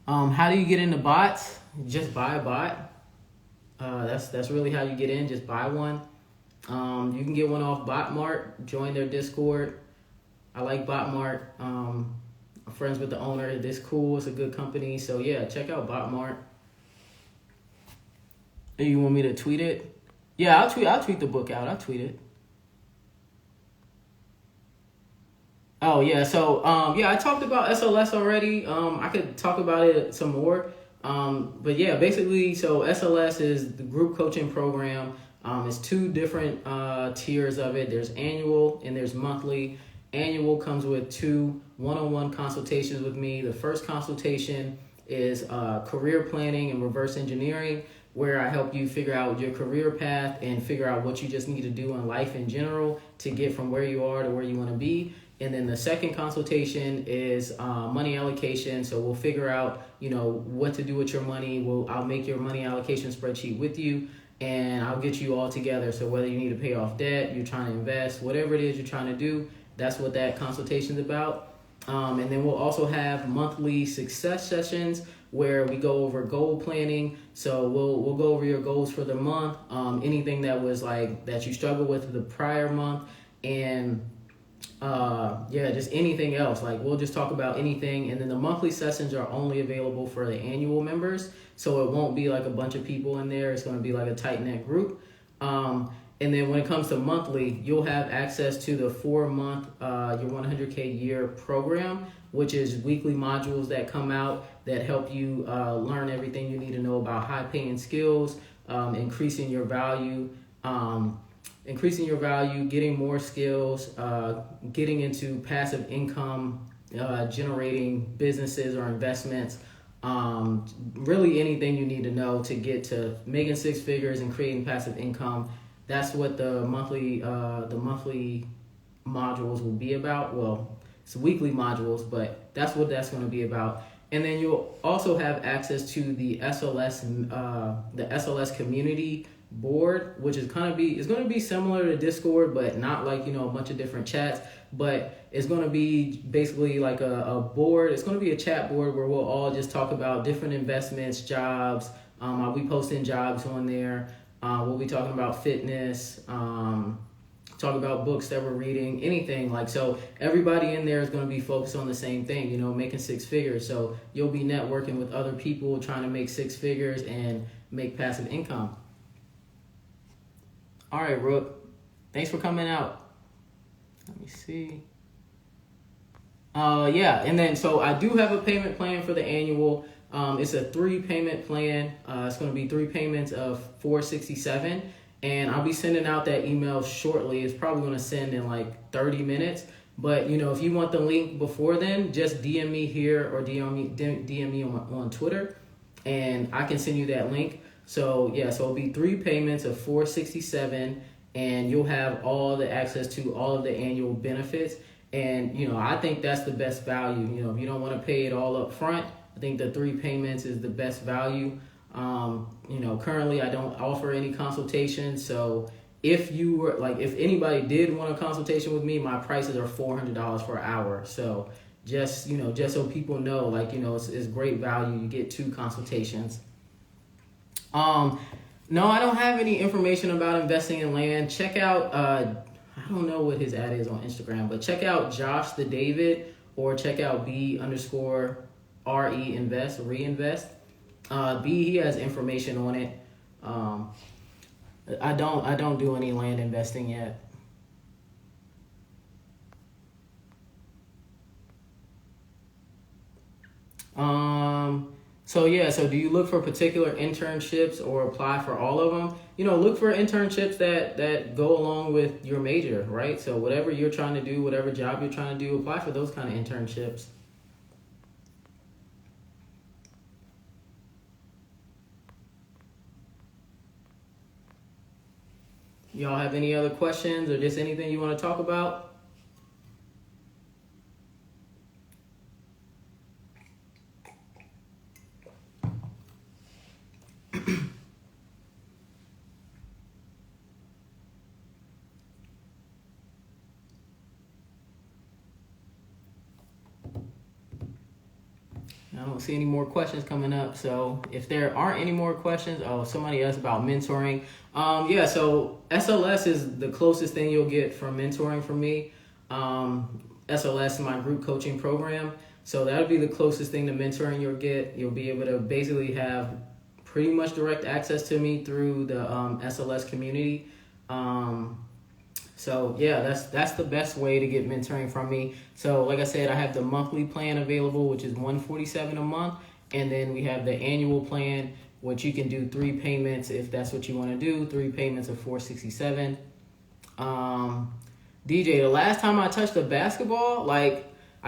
How do you get into bots? Just buy a bot. That's really how you get in. Just buy one. You can get one off Botmart. Join their Discord. I like Botmart. I'm friends with the owner. It's cool. It's a good company. So yeah, check out Botmart. You want me to tweet it? Yeah, I'll tweet the book out. I'll tweet it. Oh yeah, so I talked about SLS already. I could talk about it some more. But yeah, basically, so SLS is the group coaching program. It's two different tiers of it. There's annual and there's monthly. Annual comes with 2 one-on-one consultations with me. The first consultation is career planning and reverse engineering, where I help you figure out your career path and figure out what you just need to do in life in general to get from where you are to where you want to be. And then the second consultation is money allocation. So we'll figure out, what to do with your money. I'll make your money allocation spreadsheet with you. and I'll get you all together. So whether you need to pay off debt, you're trying to invest, whatever it is you're trying to do, that's what that consultation is about. And then we'll also have monthly success sessions where we go over goal planning. So we'll go over your goals for the month, anything that was like that you struggled with the prior month, and just anything else. Like we'll just talk about anything. And then the monthly sessions are only available for the annual members, so it won't be like a bunch of people in there. It's going to be like a tight-knit group. And then when it comes to monthly, you'll have access to the 4-month your 100K year program, which is weekly modules that come out that help you learn everything you need to know about high-paying skills, increasing your value, getting more skills, getting into passive income, generating businesses or investments, really anything you need to know to get to making 6 figures and creating passive income. That's what the monthly modules will be about. Well, it's weekly modules, but that's what that's going to be about. And then you'll also have access to the SLS community board, which is going to be similar to Discord, but not like, a bunch of different chats, but it's going to be basically like a board. It's going to be a chat board where we'll all just talk about different investments, jobs. I'll be posting jobs on there. We'll be talking about fitness, talk about books that we're reading, anything like, so everybody in there is going to be focused on the same thing, making 6 figures. So you'll be networking with other people trying to make 6 figures and make passive income. All right, Rook, thanks for coming out. Let me see. And then so I do have a payment plan for the annual. It's a 3-payment plan. It's going to be 3 payments of $467, and I'll be sending out that email shortly. It's probably going to send in like 30 minutes. But if you want the link before then, just DM me here or DM me on Twitter, and I can send you that link. So it'll be 3 payments of $467, and you'll have all the access to all of the annual benefits. And I think that's the best value. If you don't want to pay it all up front, I think the 3 payments is the best value. Currently I don't offer any consultations. So if anybody did want a consultation with me, my prices are $400 for an hour. So just so people know, it's great value. You get 2 consultations. No, I don't have any information about investing in land. Check out, I don't know what his ad is on Instagram, but check out Josh the David, or check out reinvest. He has information on it. I don't do any land investing yet. So do you look for particular internships or apply for all of them? Look for internships that go along with your major, right? So whatever you're trying to do, whatever job you're trying to do, apply for those kind of internships. Y'all have any other questions or just anything you want to talk about? I don't see any more questions coming up. So if there aren't any more questions, somebody asked about mentoring. So SLS is the closest thing you'll get from mentoring from me. SLS is my group coaching program. So that'll be the closest thing to mentoring you'll get. You'll be able to basically have pretty much direct access to me through the SLS community. That's the best way to get mentoring from me. So like I said, I have the monthly plan available, which is $147 a month. And then we have the annual plan, which you can do 3 payments if that's what you want to do. 3 payments of $467. DJ, the last time I touched a basketball, I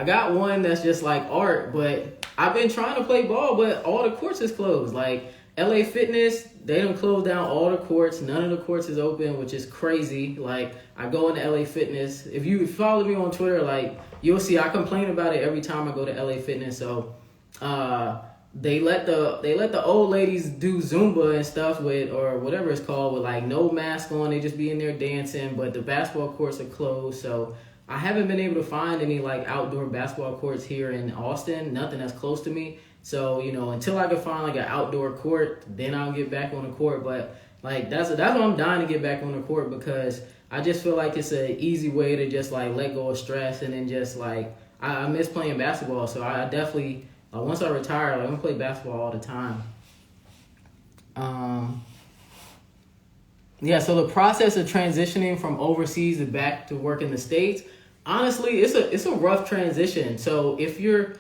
got one that's just like art, but I've been trying to play ball, but all the courts is closed. LA Fitness, they done closed down all the courts. None of the courts is open, which is crazy. I go into LA Fitness. If you follow me on Twitter, you'll see I complain about it every time I go to LA Fitness. So they let the old ladies do Zumba and stuff with, or whatever it's called, with like no mask on. They just be in there dancing, but the basketball courts are closed. So I haven't been able to find any like outdoor basketball courts here in Austin. Nothing that's close to me. So, you know, until I can find like an outdoor court, then I'll get back on the court. But like that's why I'm dying to get back on the court, because I just feel like it's an easy way to just like let go of stress, and then just like I miss playing basketball. So I definitely, once I retire, like, I'm gonna play basketball all the time. Yeah, so the process of transitioning from overseas to back to work in the States, honestly, it's a rough transition. So if you're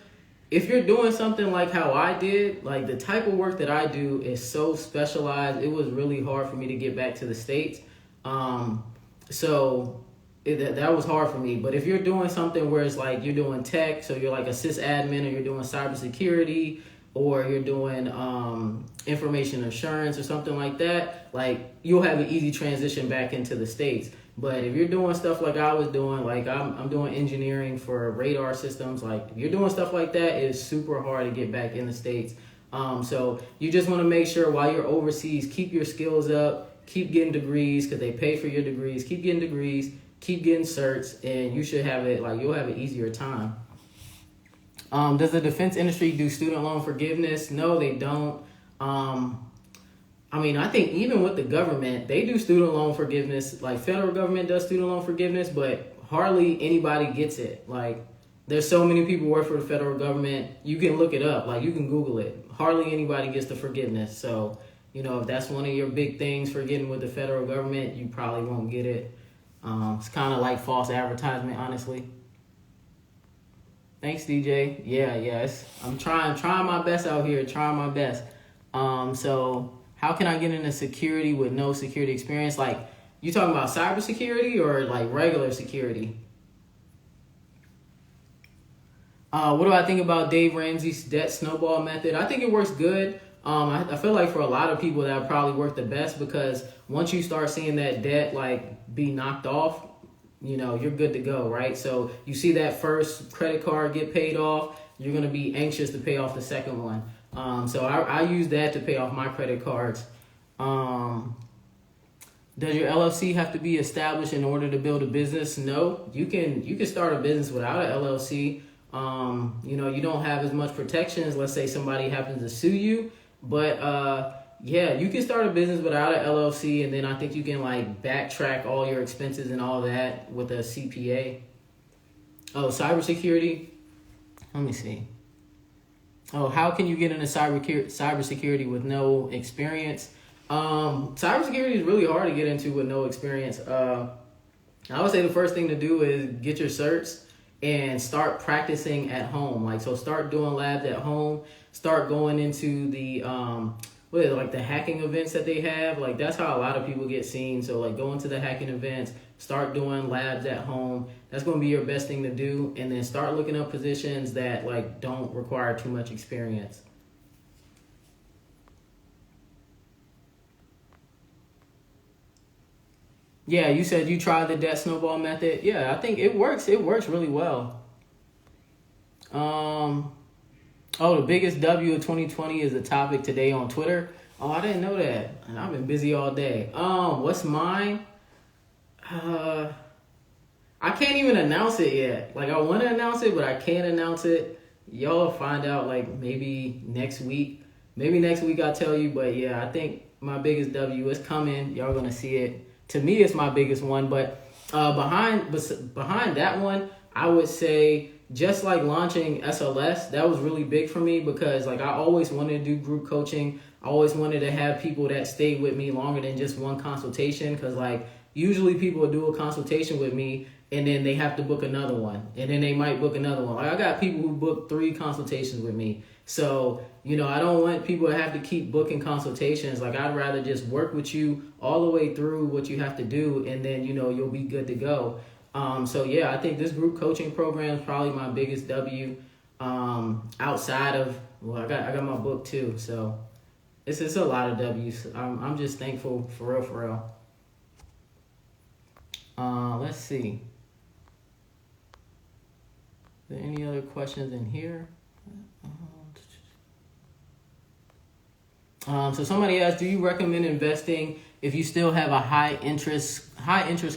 doing something like how I did, like the type of work that I do is so specialized, it was really hard for me to get back to the States. That was hard for me. But if you're doing something where it's like you're doing tech, so you're like a sysadmin, or you're doing cybersecurity, or you're doing information assurance or something like that, like you'll have an easy transition back into the States. But if you're doing stuff like I was doing, like I'm doing engineering for radar systems, like if you're doing stuff like that, it's super hard to get back in the States. So you just want to make sure while you're overseas, keep your skills up, keep getting degrees, because they pay for your degrees, keep getting degrees, keep getting certs, and you should have it, like you'll have an easier time. Does the defense industry do student loan forgiveness? No, they don't. I mean, I think even with the government, they do student loan forgiveness. Like federal government does student loan forgiveness, but hardly anybody gets it. Like there's so many people who work for the federal government. You can look it up. Like you can Google it. Hardly anybody gets the forgiveness. So, you know, if that's one of your big things for getting with the federal government, you probably won't get it. It's kind of like false advertisement, honestly. Thanks, DJ. Yeah. I'm trying my best out here. Trying my best. So how can I get into security with no security experience? Like, you talking about cybersecurity or like regular security? What do I think about Dave Ramsey's debt snowball method? I think it works good. I feel like for a lot of people that would probably work the best, because once you start seeing that debt like be knocked off, you know, you're good to go, right? So you see that first credit card get paid off, you're going to be anxious to pay off the second one. So I use that to pay off my credit cards. Does your LLC have to be established in order to build a business? No, you can start a business without an LLC. You know, you don't have as much protections. Let's say somebody happens to sue you, but yeah, you can start a business without an LLC, and then I think you can like backtrack all your expenses and all that with a CPA. Oh, cybersecurity. Let me see. Oh, how can you get into cybersecurity with no experience? Cybersecurity is really hard to get into with no experience. I would say the first thing to do is get your certs and start practicing at home. Like, so start doing labs at home. Start going into the like the hacking events that they have. Like that's how a lot of people get seen. So like go into the hacking events, start doing labs at home. That's going to be your best thing to do. And then start looking up positions that like don't require too much experience. Yeah, you said you tried the debt snowball method. Yeah, I think it works. It works really well. Oh, the biggest W of 2020 is the topic today on Twitter. Oh, I didn't know that. And I've been busy all day. What's mine? I can't even announce it yet. Like, I want to announce it, but I can't announce it. Y'all find out, like, maybe next week. Maybe next week I'll tell you. But, yeah, I think my biggest W is coming. Y'all going to see it. To me, it's my biggest one. But behind that one, I would say just like launching SLS, that was really big for me because like I always wanted to do group coaching. I always wanted to have people that stayed with me longer than just one consultation, because like usually people do a consultation with me and then they have to book another one, and then they might book another one. Like I got people who book 3 consultations with me. So, you know, I don't want people to have to keep booking consultations. Like I'd rather just work with you all the way through what you have to do, and then, you know, you'll be good to go. So yeah, I think this group coaching program is probably my biggest W. Outside of, well, I got my book too. So it's a lot of W's. I'm just thankful for real. Let's see. Are there any other questions in here? So somebody asked, do you recommend investing if you still have a high interest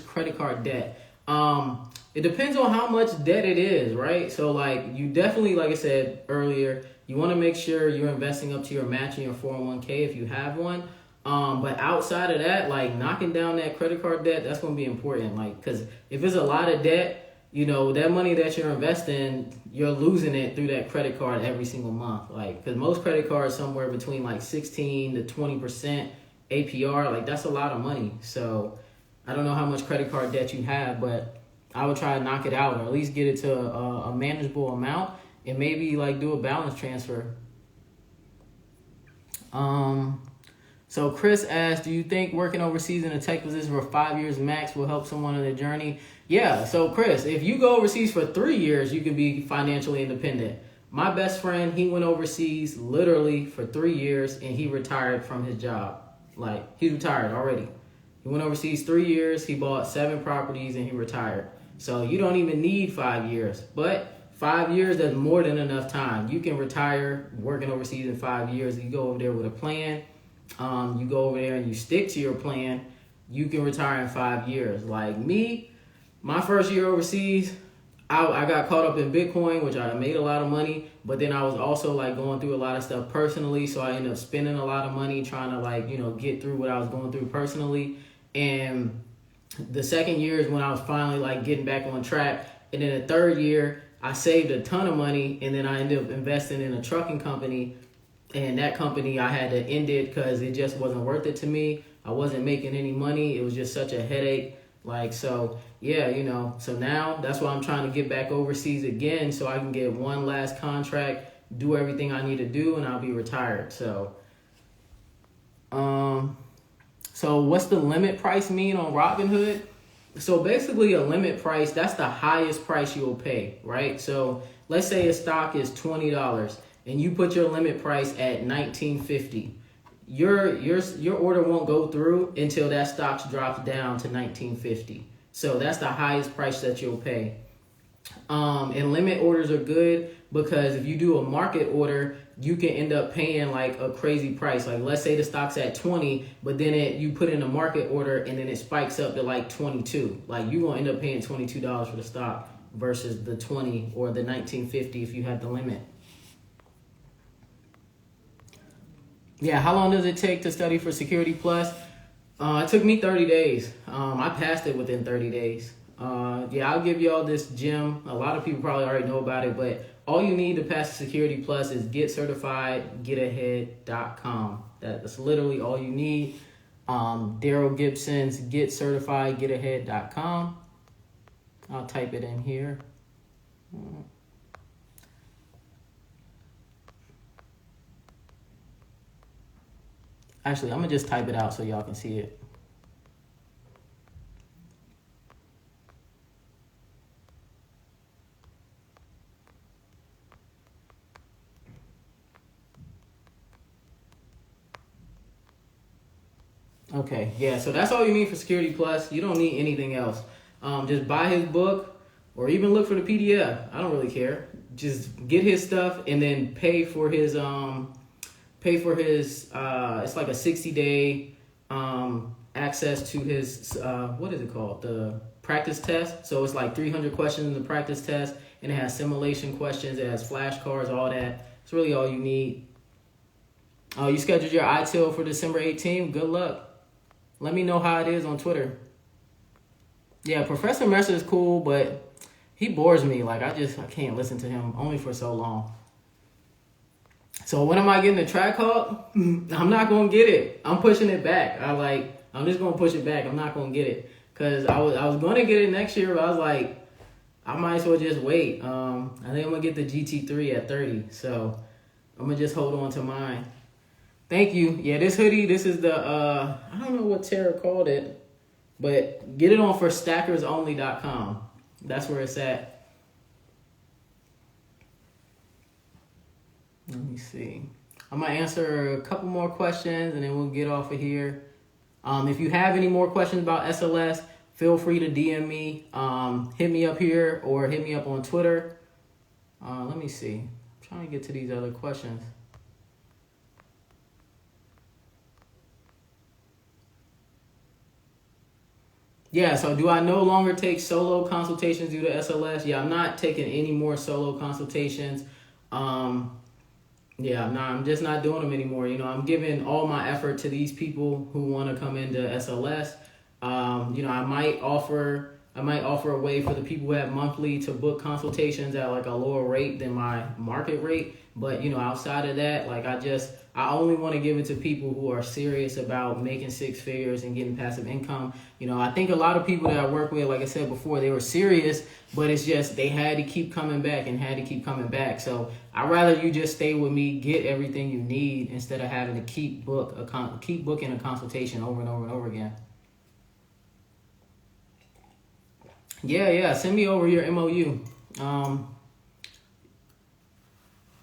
credit card debt? It depends on how much debt it is, right? So like you definitely, like I said earlier, you want to make sure you're investing up to your match in your 401k if you have one. But outside of that, like knocking down that credit card debt, that's going to be important. Like, because if it's a lot of debt, you know, that money that you're investing, you're losing it through that credit card every single month. Like, because most credit cards somewhere between like 16 to 20% APR. Like, that's a lot of money. So I don't know how much credit card debt you have, but I would try to knock it out, or at least get it to a manageable amount, and maybe like do a balance transfer. So Chris asked, do you think working overseas in a tech position for 5 years max will help someone on their journey? Yeah, so Chris, if you go overseas for 3 years, you can be financially independent. My best friend, he went overseas literally for 3 years and he retired from his job. Like, he retired already. He went overseas 3 years, he bought 7 properties and he retired. So you don't even need 5 years, but 5 years, that's more than enough time. You can retire working overseas in 5 years. You go over there with a plan. You go over there and you stick to your plan, you can retire in 5 years. Like me, my first year overseas, I got caught up in Bitcoin, which I made a lot of money, but then I was also like going through a lot of stuff personally. So I ended up spending a lot of money trying to like, you know, get through what I was going through personally. And the second year is when I was finally like getting back on track. And then the third year, I saved a ton of money, and then I ended up investing in a trucking company. And that company, I had to end it because it just wasn't worth it to me. I wasn't making any money. It was just such a headache. Like, so, yeah, you know. So now that's why I'm trying to get back overseas again so I can get one last contract, do everything I need to do, and I'll be retired. So what's the limit price mean on Robinhood? So basically a limit price, that's the highest price you'll pay, right? So let's say a stock is $20. And you put your limit price at $19.50, your order won't go through until that stock drops down to $19.50. So that's the highest price that you'll pay. And limit orders are good because if you do a market order, you can end up paying like a crazy price. Like let's say the stock's at 20, but then you put in a market order and then it spikes up to like 22. Like you won't end up paying $22 for the stock versus the 20 or the $19.50 if you have the limit. Yeah, how long does it take to study for Security Plus? It took me 30 days. I passed it within 30 days. Yeah, I'll give y'all this gem. A lot of people probably already know about it, but all you need to pass the Security Plus is getcertifiedgetahead.com. That's literally all you need. Daryl Gibson's getcertifiedgetahead.com. I'll type it in here. Actually, I'm going to just type it out so y'all can see it. Okay, yeah, so that's all you need for Security Plus. You don't need anything else. Just buy his book or even look for the PDF. I don't really care. Just get his stuff and then pay for his it's like a 60-day access to his what is it called, the practice test. So it's like 300 questions in the practice test, and it has simulation questions, it has flashcards, all that. It's really all you need. You scheduled your ITIL for December 18th. Good luck. Let me know how it is on Twitter. Yeah, Professor Messer is cool, but he bores me. Like I can't listen to him only for so long. So when am I getting the Trackhawk? I'm not gonna get it. I'm pushing it back. I'm just gonna push it back. I'm not gonna get it because I was gonna get it next year, but I was like, I might as well just wait. I think I'm gonna get the GT3 at 30, so I'm gonna just hold on to mine. Thank you. Yeah, this hoodie. This is the I don't know what Tara called it, but get it on for stackersonly.com. That's where it's at. Let me see. I'm going to answer a couple more questions and then we'll get off of here. If you have any more questions about SLS, feel free to DM me. Hit me up here or hit me up on Twitter. Let me see. I'm trying to get to these other questions. Yeah, so do I no longer take solo consultations due to SLS? Yeah, I'm not taking any more solo consultations. Yeah, I'm just not doing them anymore. I'm giving all my effort to these people who want to come into SLS. I might offer a way for the people who have monthly to book consultations at like a lower rate than my market rate. But outside of that, like I only want to give it to people who are serious about making six figures and getting passive income. I think a lot of people that I work with, like I said before, they were serious, but it's just they had to keep coming back and had to keep coming back. So I'd rather you just stay with me, get everything you need instead of having to keep booking a consultation over and over and over again. Yeah. Send me over your MOU.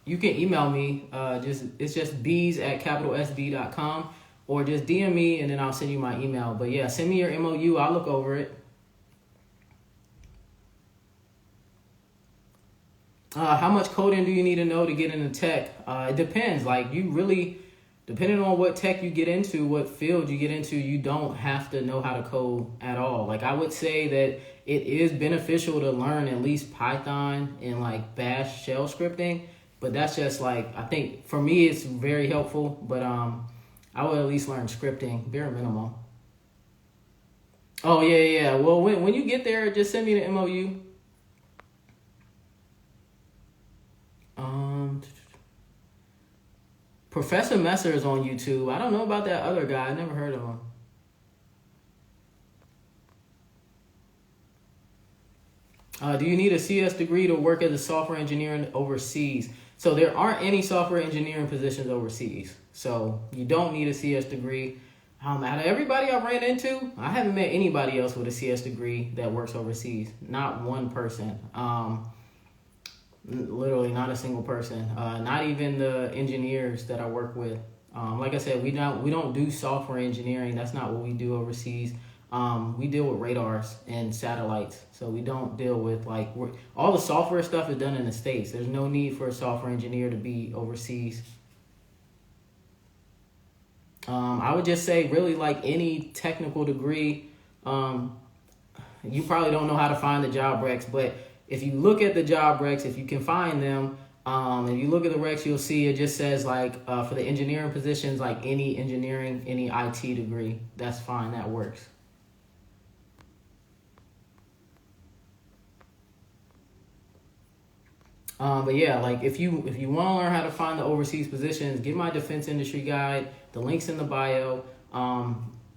You can email me. It's just beez@capitalsb.com, or just DM me and then I'll send you my email. But yeah, send me your MOU. I'll look over it. How much coding do you need to know to get into tech? It depends. Like depending on what tech you get into, what field you get into, you don't have to know how to code at all. Like I would say that it is beneficial to learn at least Python and like Bash shell scripting. But that's just like, I think for me it's very helpful. But I would at least learn scripting, bare minimum. Oh yeah. Well, when you get there, just send me the MOU. Professor Messer is on YouTube. I don't know about that other guy. I never heard of him. Do you need a CS degree to work as a software engineer overseas? So there aren't any software engineering positions overseas. So you don't need a CS degree. Out of everybody I ran into, I haven't met anybody else with a CS degree that works overseas. Not one person. Literally not a single person. Not even the engineers that I work with. Like I said, we don't do software engineering. That's not what we do overseas. We deal with radars and satellites, so we don't deal with all the software stuff is done in the States. There's no need for a software engineer to be overseas. I would just say really like any technical degree, you probably don't know how to find the job recs, but if you look at the job recs, if you can find them, if you look at the recs, you'll see it just says for the engineering positions, like any engineering, any IT degree, that's fine, that works. But yeah, like if you want to learn how to find the overseas positions, get my defense industry guide. The link's in the bio.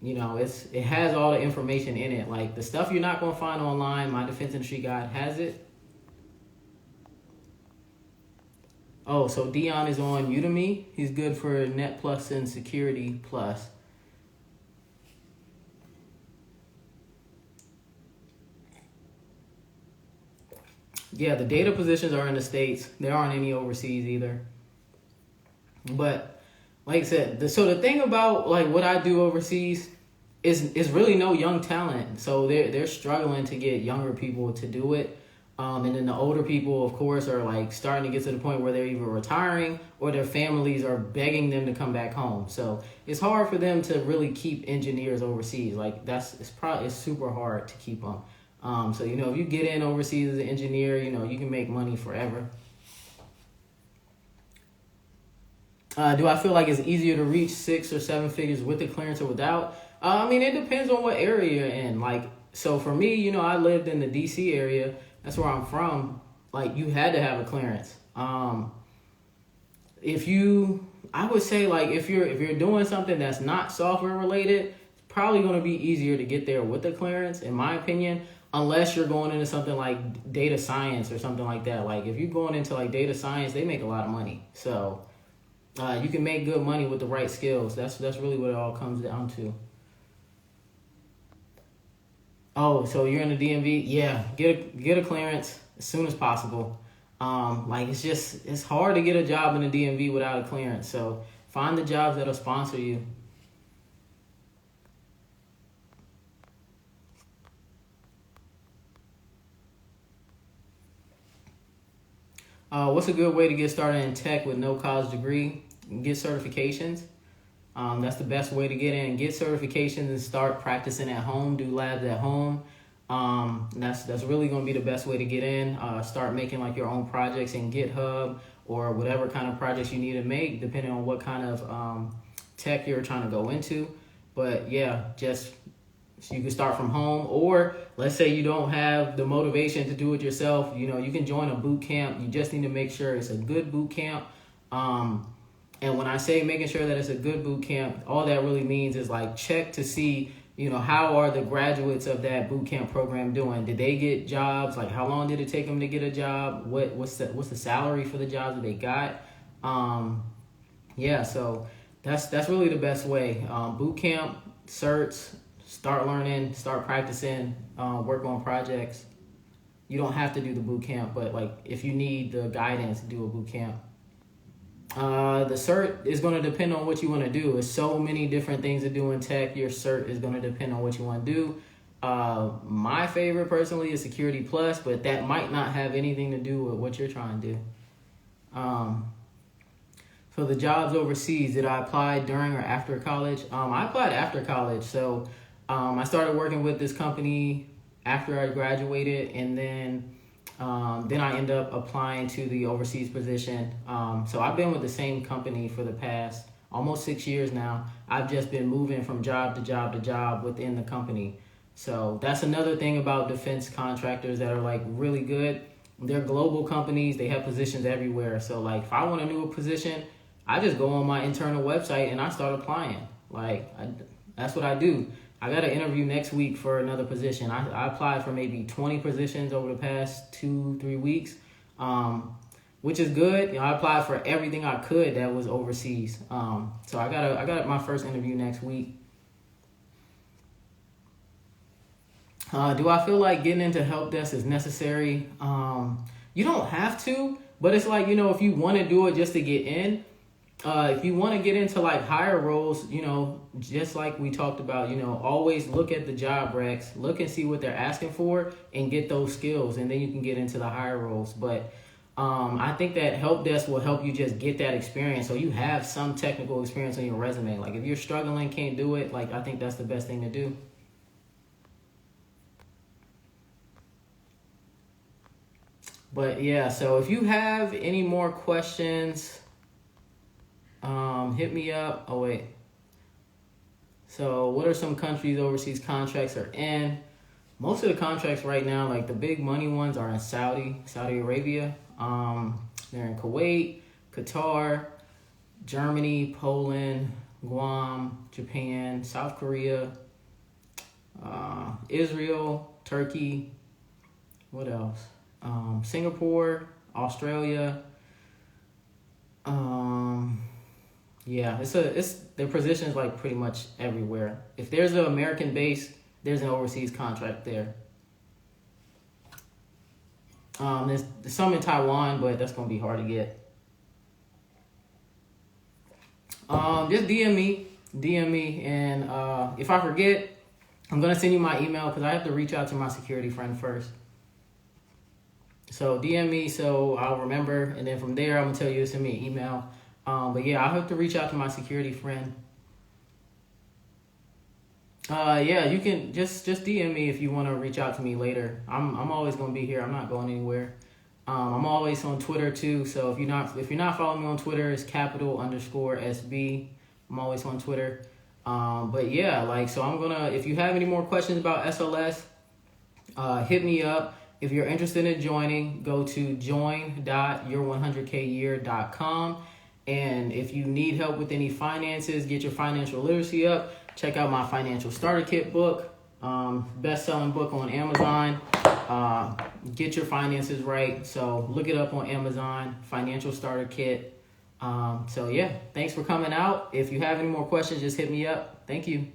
It has all the information in it. Like the stuff you're not gonna find online, my defense industry guide has it. Oh, so Dion is on Udemy. He's good for Net Plus and Security Plus. Yeah, the data positions are in the States. There aren't any overseas either. But like I said, the thing about like what I do overseas is really no young talent. So they're struggling to get younger people to do it. And then the older people, of course, are like starting to get to the point where they're either retiring or their families are begging them to come back home. So it's hard for them to really keep engineers overseas. Like it's super hard to keep them. So if you get in overseas as an engineer, you can make money forever. Do I feel like it's easier to reach 6 or 7 figures with the clearance or without? It depends on what area you're in. Like, so for me, I lived in the DC area. That's where I'm from. Like, you had to have a clearance. I would say like if you're doing something that's not software related, it's probably going to be easier to get there with the clearance, in my opinion. Unless you're going into something like data science or something like that. Like if you're going into like data science, they make a lot of money. So you can make good money with the right skills. That's really what it all comes down to. Oh, so you're in the DMV? Yeah, get a clearance as soon as possible. It's hard to get a job in the DMV without a clearance. So find the jobs that'll sponsor you. What's a good way to get started in tech with no college degree and get certifications? That's the best way to get in. Get certifications and start practicing at home. Do labs at home. That's really going to be the best way to get in. Start making like your own projects in GitHub or whatever kind of projects you need to make, depending on what kind of tech you're trying to go into. But yeah, just so you can start from home, or let's say you don't have the motivation to do it yourself. You can join a boot camp. You just need to make sure it's a good boot camp. And when I say making sure that it's a good boot camp, all that really means is like check to see, how are the graduates of that boot camp program doing? Did they get jobs? Like how long did it take them to get a job? What's the salary for the jobs that they got? So that's really the best way. Boot camp, certs, start learning, start practicing, work on projects. You don't have to do the boot camp, but like if you need the guidance, do a boot camp. The cert is going to depend on what you want to do. There's so many different things to do in tech. Your cert is going to depend on what you want to do. My favorite personally is Security Plus, but that might not have anything to do with what you're trying to do. So the jobs overseas, did I apply during or after college? I applied after college. So I started working with this company after I graduated, and then I ended up applying to the overseas position. So I've been with the same company for the past almost 6 years now. I've just been moving from job to job to job within the company. So that's another thing about defense contractors that are like really good. They're global companies. They have positions everywhere. So like if I want a new position, I just go on my internal website and I start applying. That's what I do. I got an interview next week for another position. I applied for maybe 20 positions over the past 2-3 weeks, which is good. I applied for everything I could that was overseas. So I got my first interview next week. Do I feel like getting into help desk is necessary? You don't have to, but it's like, if you want to do it just to get in, if you want to get into like higher roles, just like we talked about, always look at the job recs, look and see what they're asking for and get those skills. And then you can get into the higher roles. But I think that help desk will help you just get that experience. So you have some technical experience on your resume. Like if you're struggling, can't do it, like I think that's the best thing to do. But yeah, so if you have any more questions, hit me up. Oh, wait. So what are some countries overseas contracts are in? Most of the contracts right now, like the big money ones, are in Saudi Arabia. They're in Kuwait, Qatar, Germany, Poland, Guam, Japan, South Korea, Israel, Turkey. What else? Singapore, Australia. It's their positions like pretty much everywhere. If there's an American base, there's an overseas contract there. There's some in Taiwan, but that's gonna be hard to get. Just DM me, and if I forget, I'm gonna send you my email because I have to reach out to my security friend first. So DM me so I'll remember, and then from there I'm gonna tell you to send me an email. But yeah, I'll have to reach out to my security friend. You can just DM me if you want to reach out to me later. I'm always gonna be here. I'm not going anywhere. I'm always on Twitter too. So if you're not following me on Twitter, it's _SB. I'm always on Twitter. But yeah, so if you have any more questions about SLS, hit me up. If you're interested in joining, go to join.your100kyear.com. And if you need help with any finances, get your financial literacy up, check out my Financial Starter Kit book, best-selling book on Amazon. Get your finances right. So look it up on Amazon, Financial Starter Kit. Thanks for coming out. If you have any more questions, just hit me up. Thank you.